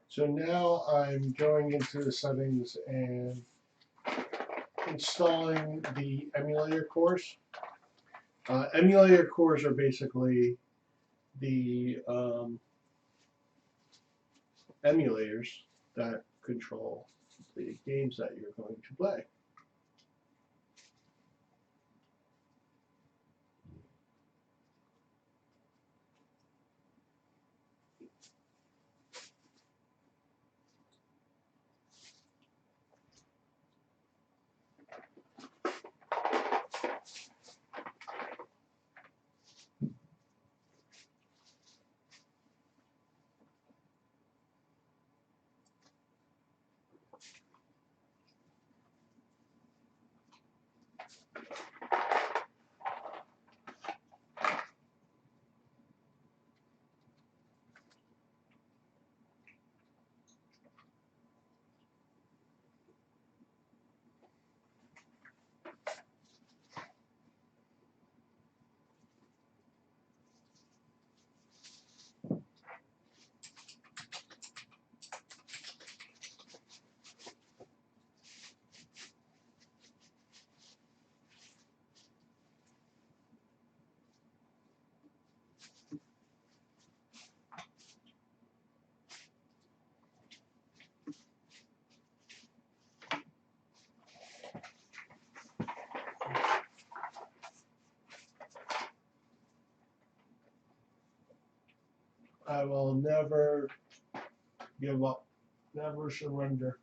So now I'm going into the settings and installing the emulator cores. Emulator cores are basically the emulators that control the games that you're going to play. I will never give up, never surrender.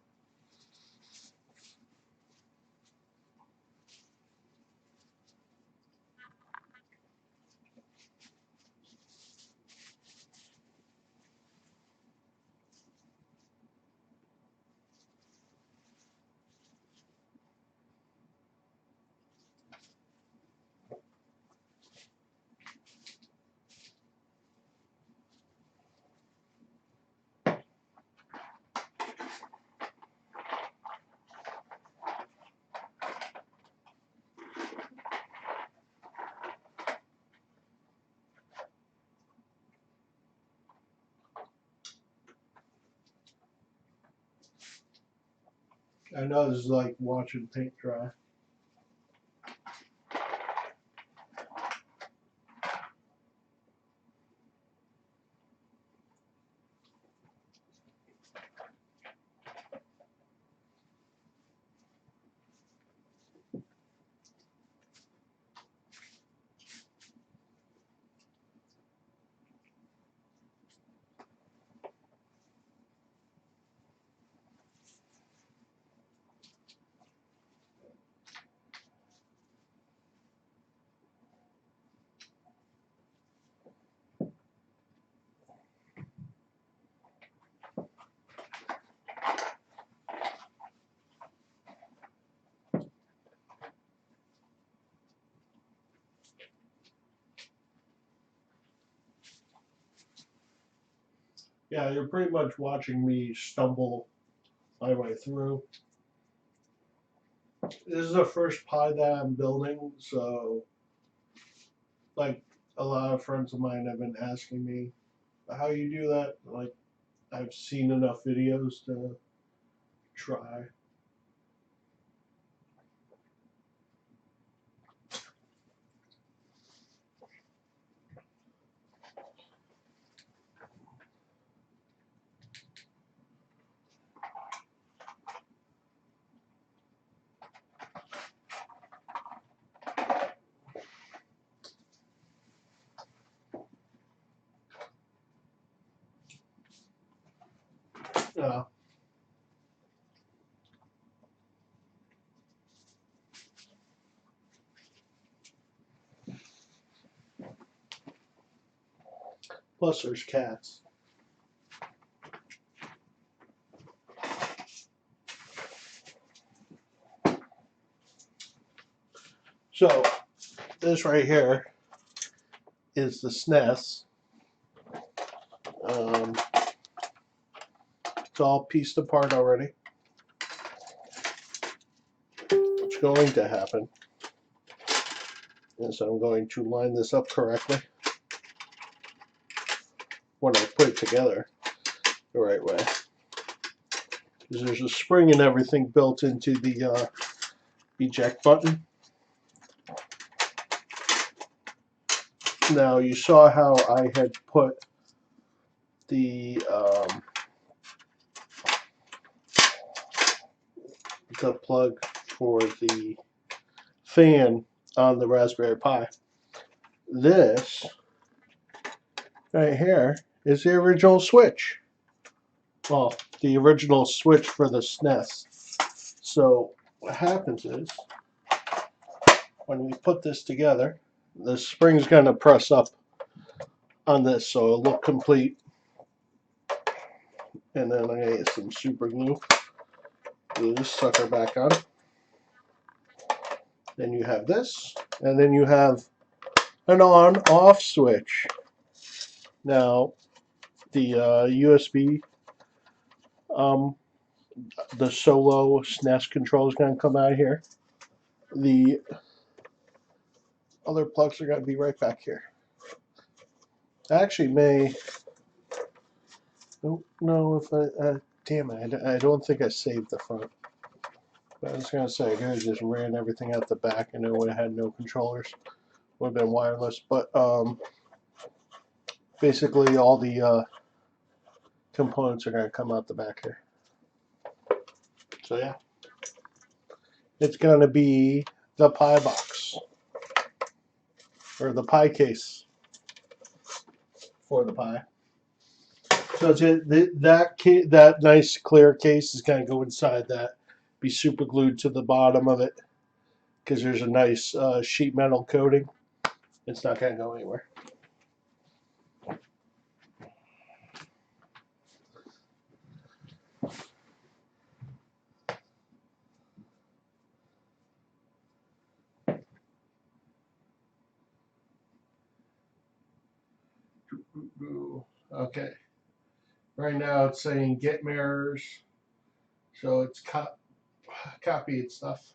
I know this is like watching paint dry. Yeah, you're pretty much watching me stumble my way through. This is the first pie that I'm building, so like a lot of friends of mine have been asking me how you do that. Like I've seen enough videos to try. Uh, Plus, there's cats. So this right here is the SNES. Um, it's all pieced apart already. What's going to happen is I'm going to line this up correctly when I put it together the right way. Because there's a spring and everything built into the eject button. Now you saw how I had put the plug for the fan on the Raspberry Pi. This right here is the original switch. Well, the original switch for the SNES. So what happens is when we put this together, the spring's going to press up on this so it'll look complete. And then I'm going to get some super glue. Glue this sucker back on. Then you have this, and then you have an on-off switch. Now, the USB, the solo SNES control is going to come out here. The other plugs are going to be right back here. I actually may. Don't know if I. Damn it! I don't think I saved the front. But I was going to say I could have just ran everything out the back, and it would have had no controllers. Would have been wireless, but basically all the components are going to come out the back here. So yeah, it's going to be the Pi box or the Pi case for the Pi. So that nice clear case is going to go inside that. Be super glued to the bottom of it because there's a nice sheet metal coating. It's not going to go anywhere. Okay. Right now it's saying get mirrors, so it's copied stuff.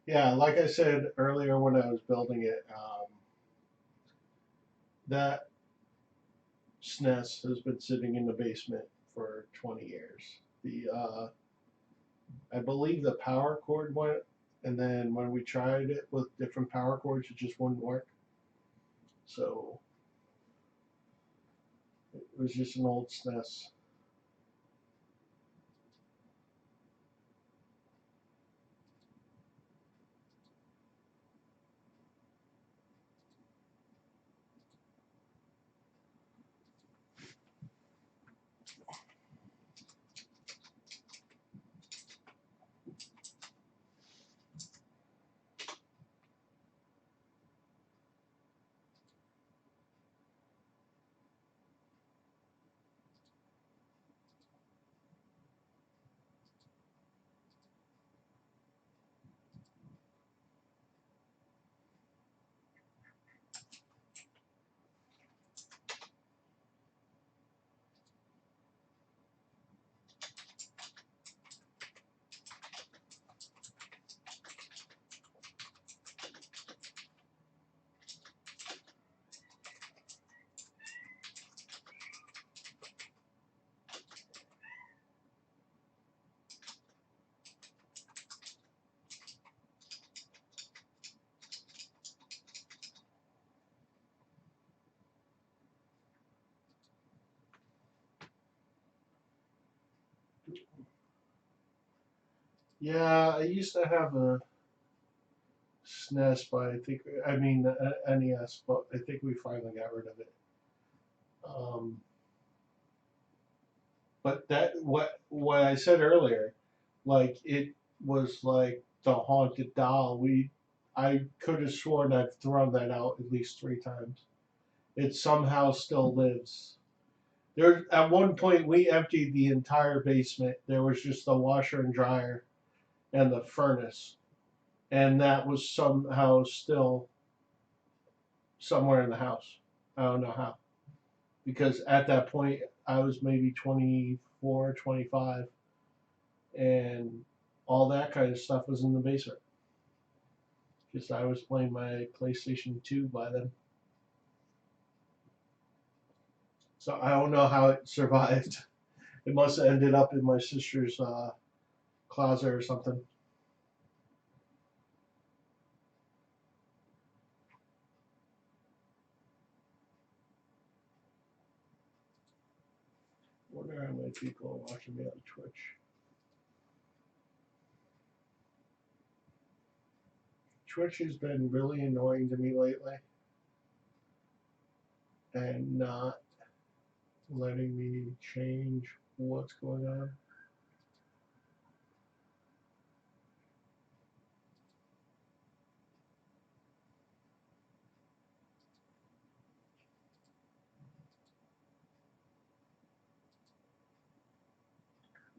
Yeah, like I said earlier when I was building it, that SNES has been sitting in the basement for 20 years. The I believe the power cord went And then when we tried it with different power cords, it just wouldn't work. So it was just an old SNES. Yeah, I used to have a SNES, but I mean NES, but I think we finally got rid of it. Um, but what I said earlier, like it was like the haunted doll. I could have sworn I've thrown that out at least 3 times. It somehow still lives. There, at one point, we emptied the entire basement. There was just the washer and dryer and the furnace, and that was somehow still somewhere in the house. I don't know how, because at that point I was maybe 24, 25, and all that kind of stuff was in the basement because I was playing my PlayStation 2 by then. So I don't know how it survived. It must have ended up in my sister's closet or something. Wonder how many people are watching me on Twitch. Twitch has been really annoying to me lately and not letting me change what's going on.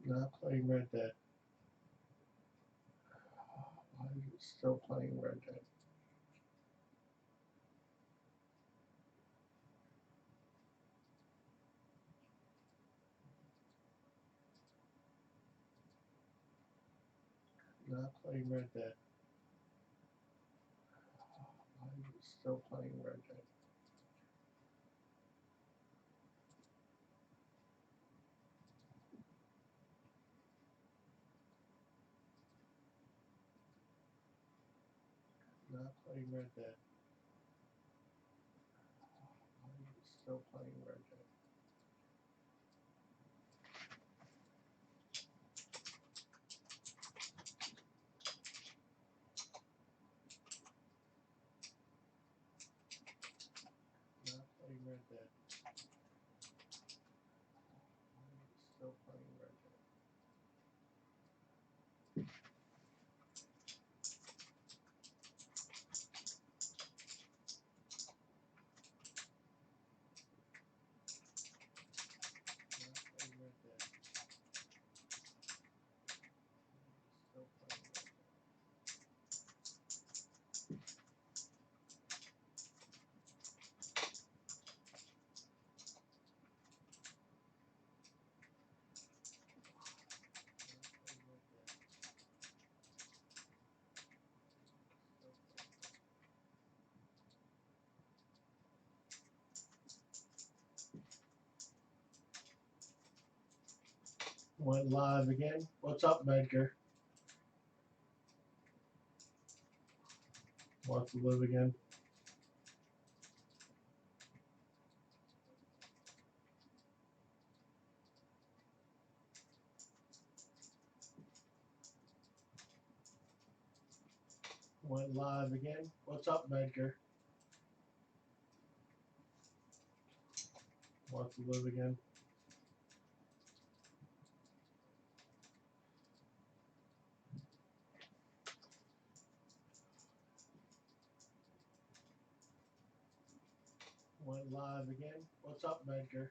Not playing Red Dead. Why is it still playing Red Dead? Not playing Red Dead. Why is it still playing Red Dead? Not playing Red Dead. Why is it still playing Red Dead? Not playing Red Dead. Why is it still playing Red Dead? Not playing Red Dead. Still playing Red Dead. Went live again. What's up, Medgar? Want to live again? Went live again. What's up, Medgar? Want to live again? Went live again. What's up, Medgar?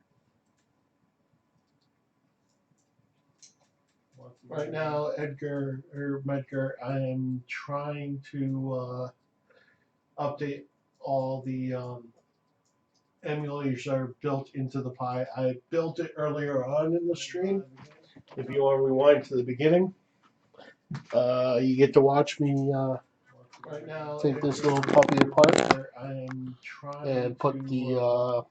Right now, Edgar or Medgar, I am trying to update all the emulators that are built into the Pi. I built it earlier on in the stream. If you want to rewind to the beginning, you get to watch me right now take this little puppy apart and put the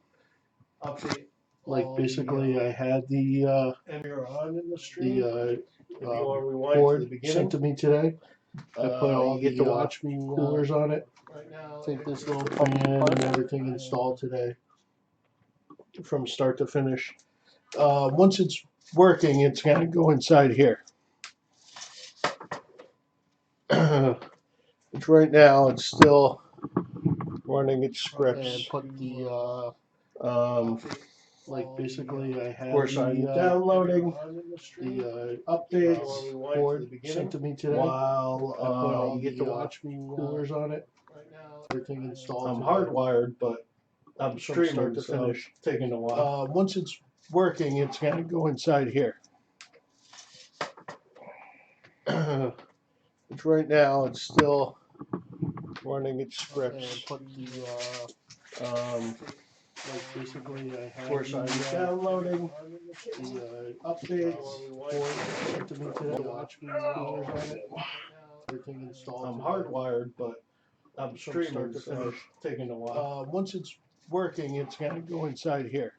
update. Like basically, I had the board sent to me today. I put all the coolers on it. Take this little puppy apart and everything installed today from start to finish. Once it's working, it's gonna go inside here. Which right now it's still running its scripts. And put the like basically I have of course I'm downloading the updates board sent to me today. While I put all you get to watch me coolers on it. Right now everything installed. I'm hardwired, but I'm streaming to finish. So taking a while. Once it's working, it's gonna go inside here. Which right now it's still running its scripts. And put the like basically I have of course I'm downloading the updates board sent to me today. Watch me coolers on it. Everything installed. I'm hardwired, but I'm streaming to finish. Taking a while. Once it's working, it's gonna go inside here.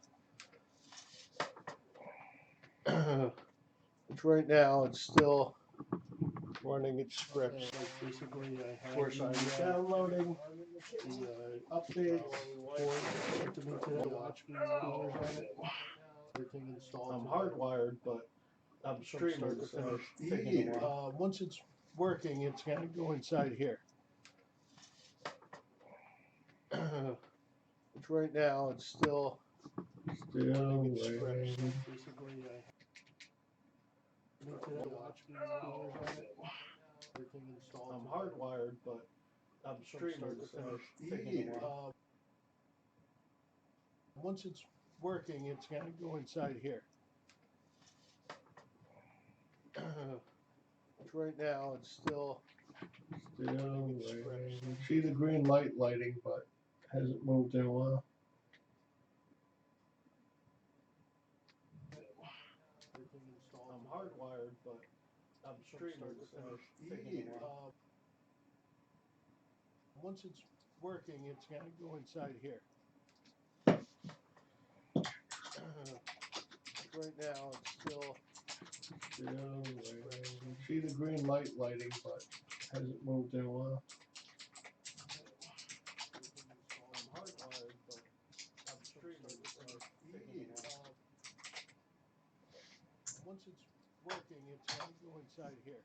Which right now it's still running its scripts. Like basically I have of course I'm downloading the updates board sent to me today. Watch me coolers on it. Everything installed. I'm hardwired, but I'm streaming to finish. Taking a while. Once it's working, it's gonna go inside here. Which right now it's still running its scripts. Basically, I today watch me coolers on it. Everything installed. I'm hardwired, but I'm streaming to finish. Taking a while. Once it's working, it's gonna go inside here. Which right now it's still running its scripts. See the green light lighting, but hasn't moved in a while. Everything installed. I'm hardwired, but I'm streaming to finish. Taking a while. Once it's working, it's gonna go inside here. Right now it's still see the green light lighting, but hasn't moved in a while. I'm hardwired, but I'm streaming to finish. Taking a while. Once it's working, it's gonna go inside here.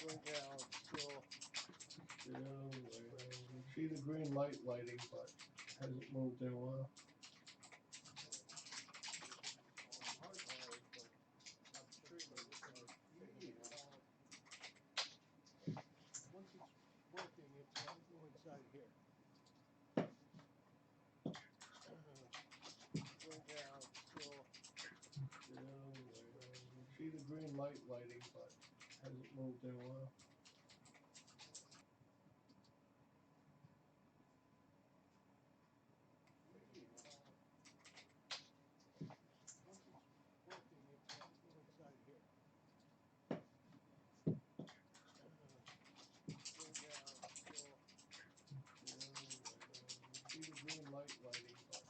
Right now it's still see the green light lighting, but hasn't moved in a while. I'm hardwired, but I'm streaming to finish. Taking a while. Once it's working, it's gonna go inside here. Right now it's still see the green light lighting, but hasn't moved in a while. Once it's working, it's gonna go inside here. Right now it's still see the green light lighting, but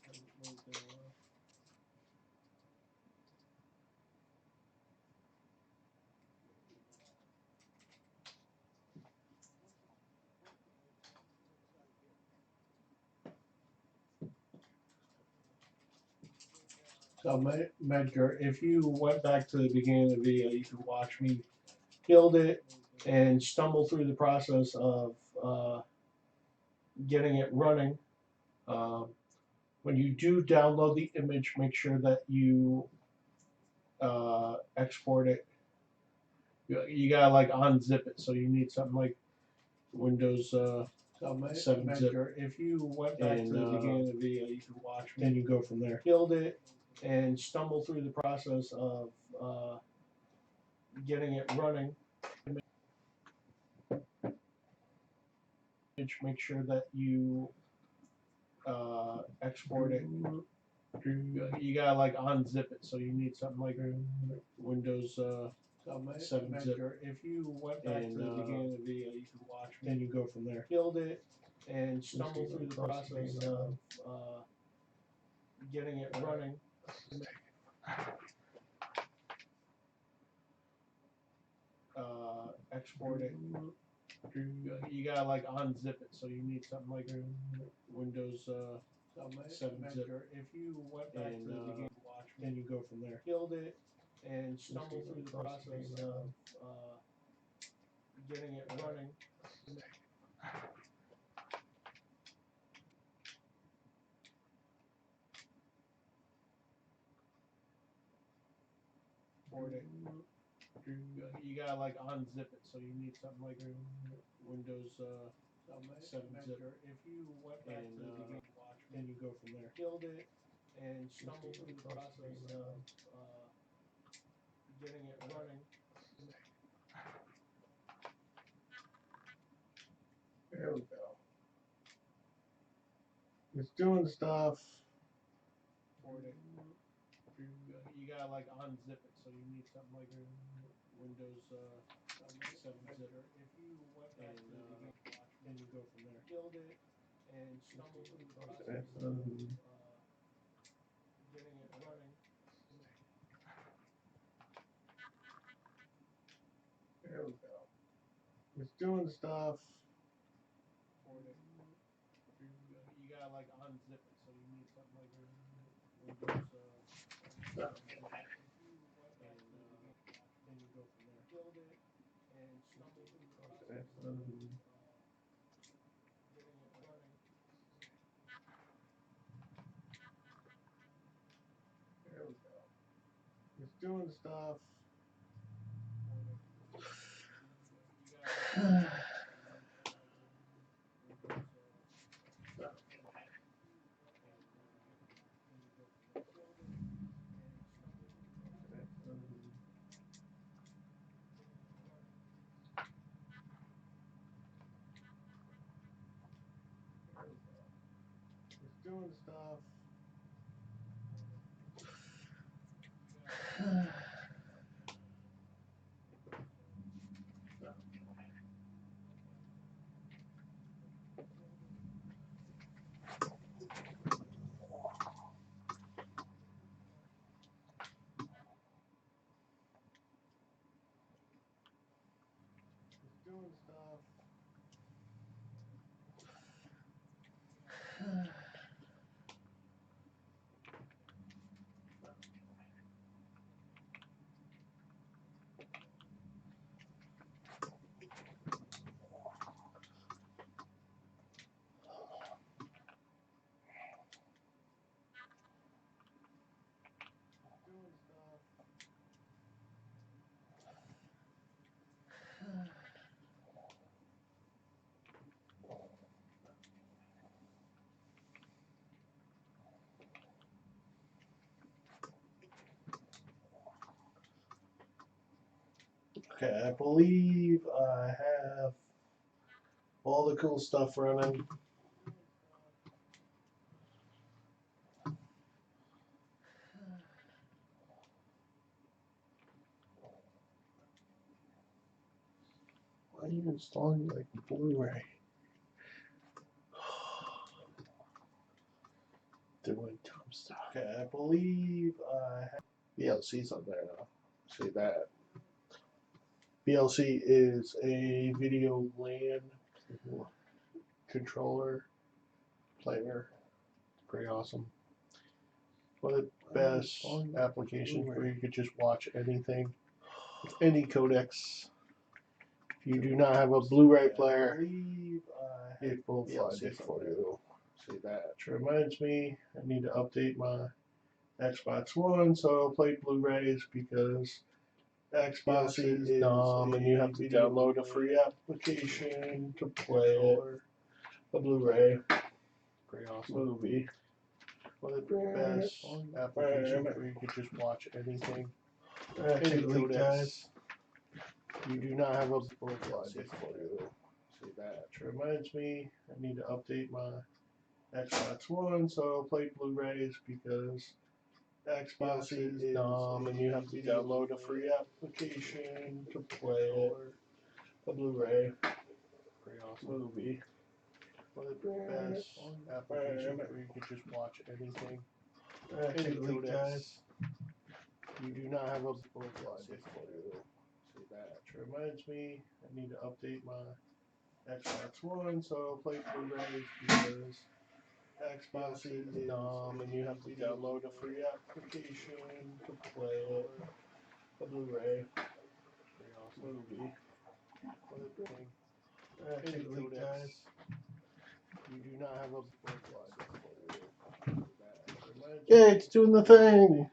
hasn't moved in a while. So, Medgar, if you went back to the beginning of the video, you could watch me build it and stumble through the process of uh, getting it running. Um, when you do download the image, make sure that you export it. You gotta like unzip it, so you need something like Windows 7-zip. If you went back to the beginning of the video, you could watch me. And you go from there. Build it and stumble through the process of getting it running. Make sure that you export it. You gotta like unzip it, so you need something like Windows 7-zip. If you went back to the beginning of the video, you could watch me. And you go from there. Build it and stumble through the process of getting it running. Export it. You gotta like unzip it, so you need something like Windows 7-zip. If you went back to the beginning, watch me. And you go from there. Build it and stumble through the process of getting it running. Export it. You gotta like unzip it, so you need something like Windows 7-zip. If you went back to the beginning, watch me. And you go from there. Build it and stumble through the process of getting it running. There we go. It's doing stuff. You gotta like unzip it, so you need something like Windows 7-zip. If you went back to the beginning, watch me. And you go from there. Build it and stumble through the process of getting it running. There we go. It's doing stuff. You gotta like unzip it, so you need something like Windows 7-zip. If you went back to the beginning, watch me. And you go from there. Build it and stumble through the process of getting it running. There we go. It's doing stuff. You gotta like Windows 7. And you go from there. Build it and stumble through the process of getting it running. There we go. It's doing stuff. It's doing stuff. Doing stuff. Okay, I believe I have all the cool stuff running. Why are you installing like Blu-ray? Doing dumb stuff. Okay, I believe I have VLC's on there now. See that. VLC is a video LAN controller player. Pretty awesome. One of the best applications where you could just watch anything with any codecs. If you do not have a Blu-ray player, it will find it for you. See that? Which reminds me, I need to update my Xbox One so I'll play Blu-rays because Xbox is dumb and you have to download a free application to play it. A Blu-ray movie. One of the best applications where you could just watch anything. Any codecs. You do not have a Blu-ray find it for you. See that? Which reminds me, I need to update my Xbox One so I'll play Blu-rays because Xbox is dumb and you have to download a free application to play it. A Blu-ray movie. One of the best applications where you could just watch anything. Any codecs. You do not have a Blu-ray find it for you. See that? Which reminds me, I need to update my Xbox One so I'll play Blu-rays because Xbox is dumb and you have to download a free application to play it. A Blu-ray movie. What a thing. Any codecs. You do not have a Blu-ray find it for you. Yeah, it's doing the thing.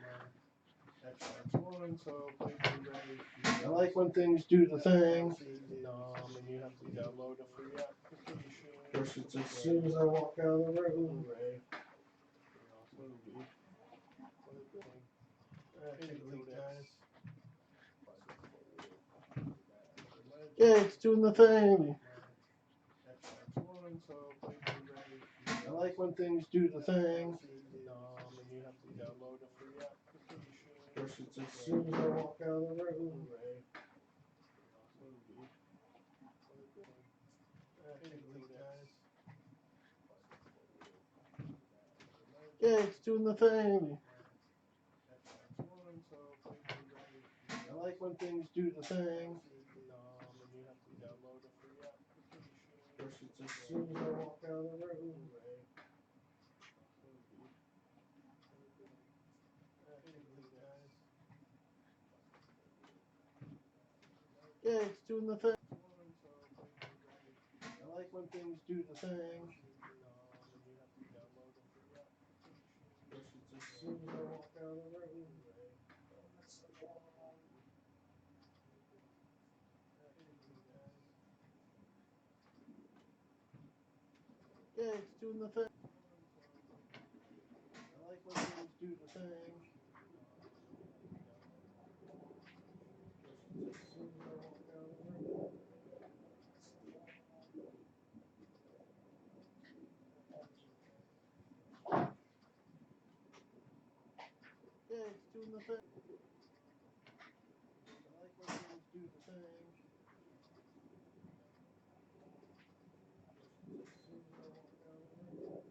Xbox One so I'll play Blu-rays. I like when things do the thing. And you have to download a free application. Of course, it's as soon as I walk out of the room. Blu-ray movie. What a thing. Any codecs. Yeah, it's doing the thing. Xbox One so I'll play Blu-rays. I like when things do the thing. And you have to download a free application. Of course, it's as soon as I walk out of the room. Blu-ray movie. What a thing. Any codecs. Yeah, it's doing the thing. Xbox One so I'll play Blu-rays. I like when things do the thing. And you have to download a free application. Of course, it's as soon as I walk out of the room. Blu-ray movie. Any codecs. Yeah, it's doing the thing. I like when things do the thing. And you have to download a free application. Of course, it's as soon as I walk out of the room. Yeah, it's doing the thing. I like when things do the thing. Of course, it's as soon as I walk out of the room. Yeah, it's doing the thing. I like when things do the thing. Of course, it's as soon as I walk out of the room. Yeah, it's doing the thing. I like when things do the thing. As soon as I walk out of the room.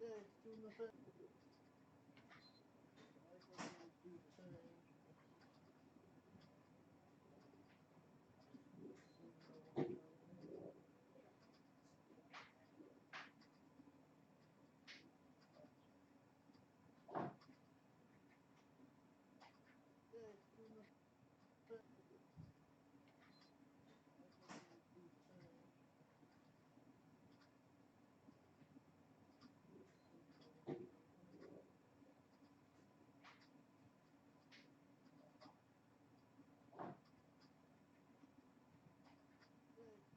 Yeah, it's doing the thing. I like when things do the thing. As soon as I walk out of the room.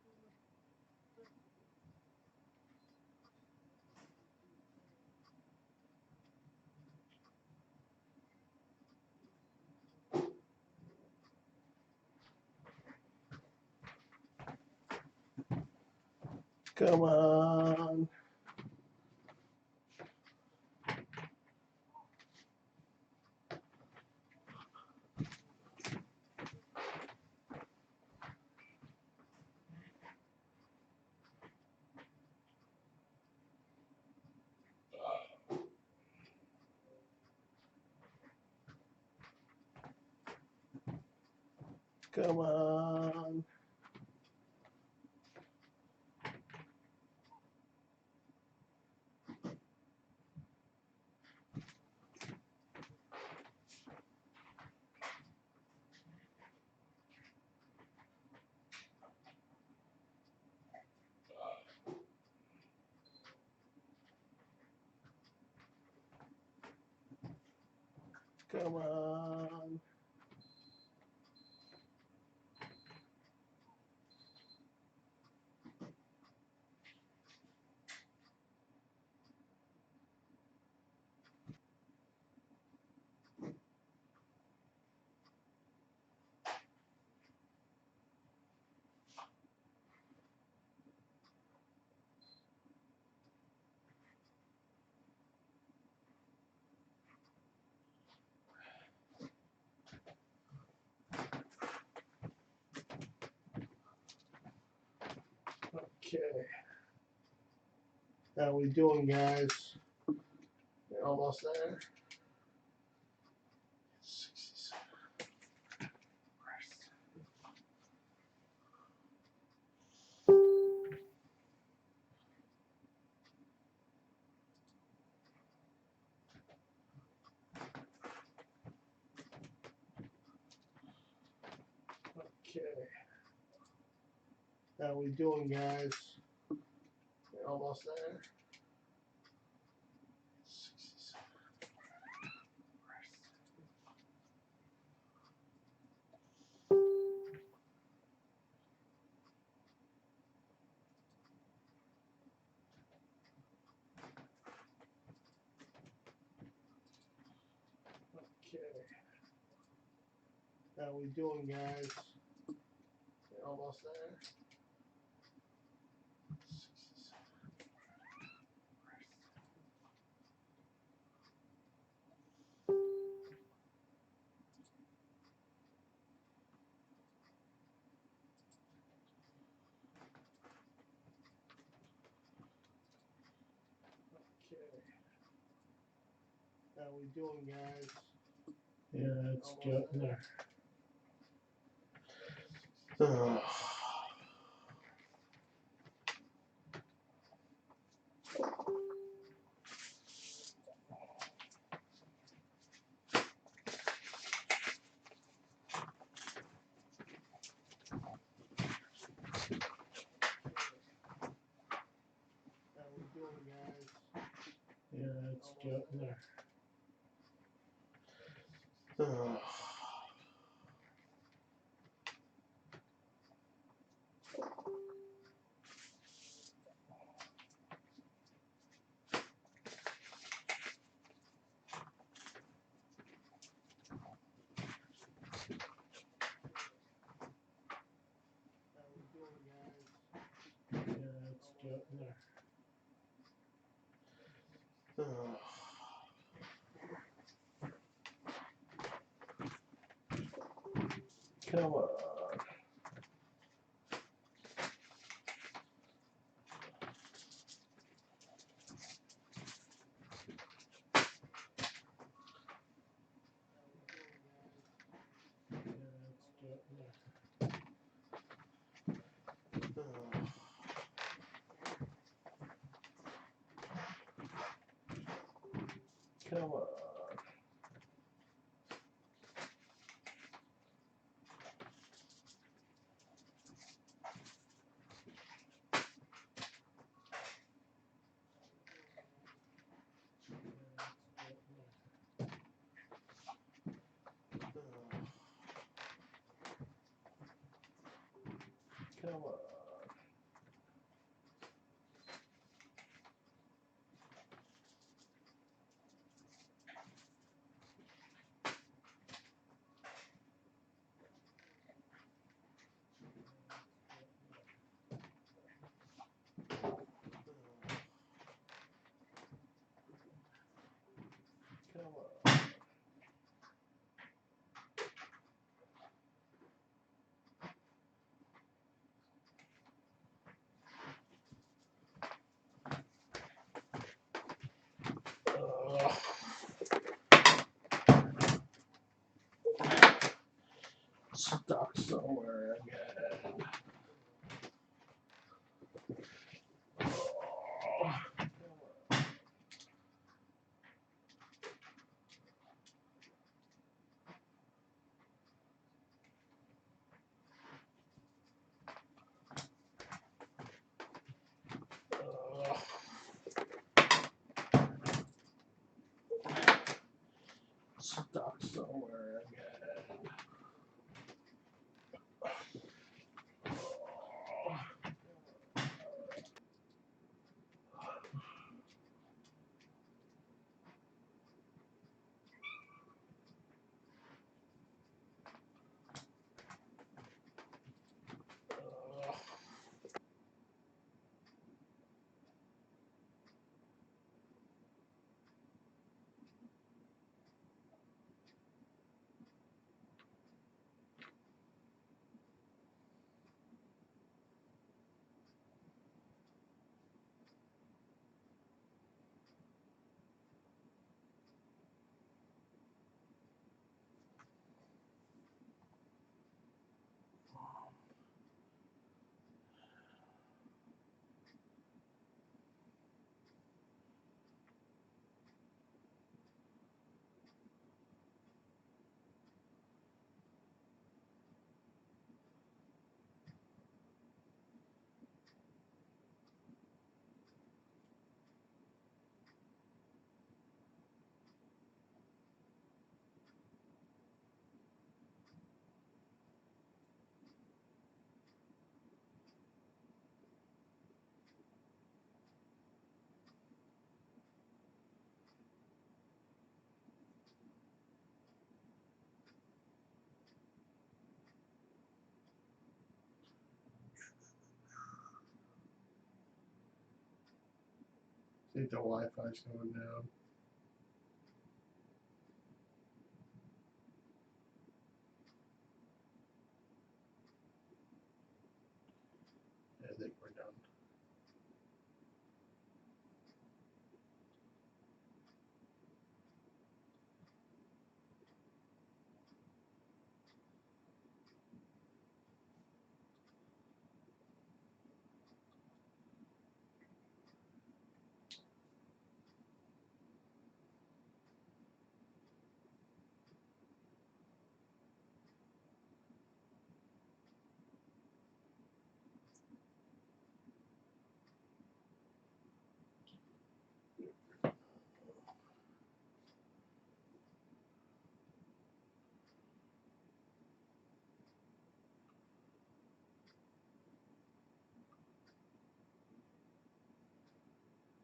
Yeah, it's doing the thing. Come on. Come on. Come on. Okay. How we doing, guys? We're almost there. 67. Okay. How we doing, guys? We're almost there. 67. Okay. How we doing, guys? We're almost there. 67. Okay. How we doing, guys? Yeah, it's getting there. Oh. How we doing, guys? Yeah, it's getting there. Oh. How we doing, guys? Yeah, it's getting there. Oh. Come on. Yeah, it's getting there. Oh. Come on. Come on. Come on. I think the Wi-Fi's going down. I think we're done.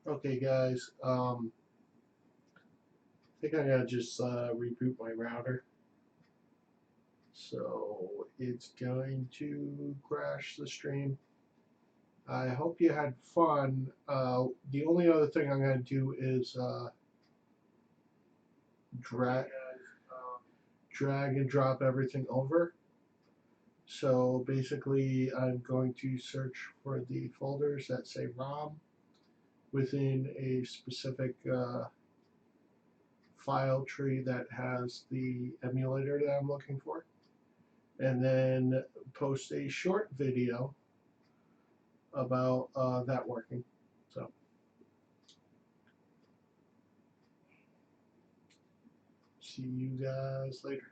Okay, guys. I think I'm gonna just reboot my router. So it's going to crash the stream. I hope you had fun. The only other thing I'm going to do is drag, drag and drop everything over. So basically, I'm going to search for the folders that say ROM within a specific file tree that has the emulator that I'm looking for, and then post a short video about that working. So, see you guys later.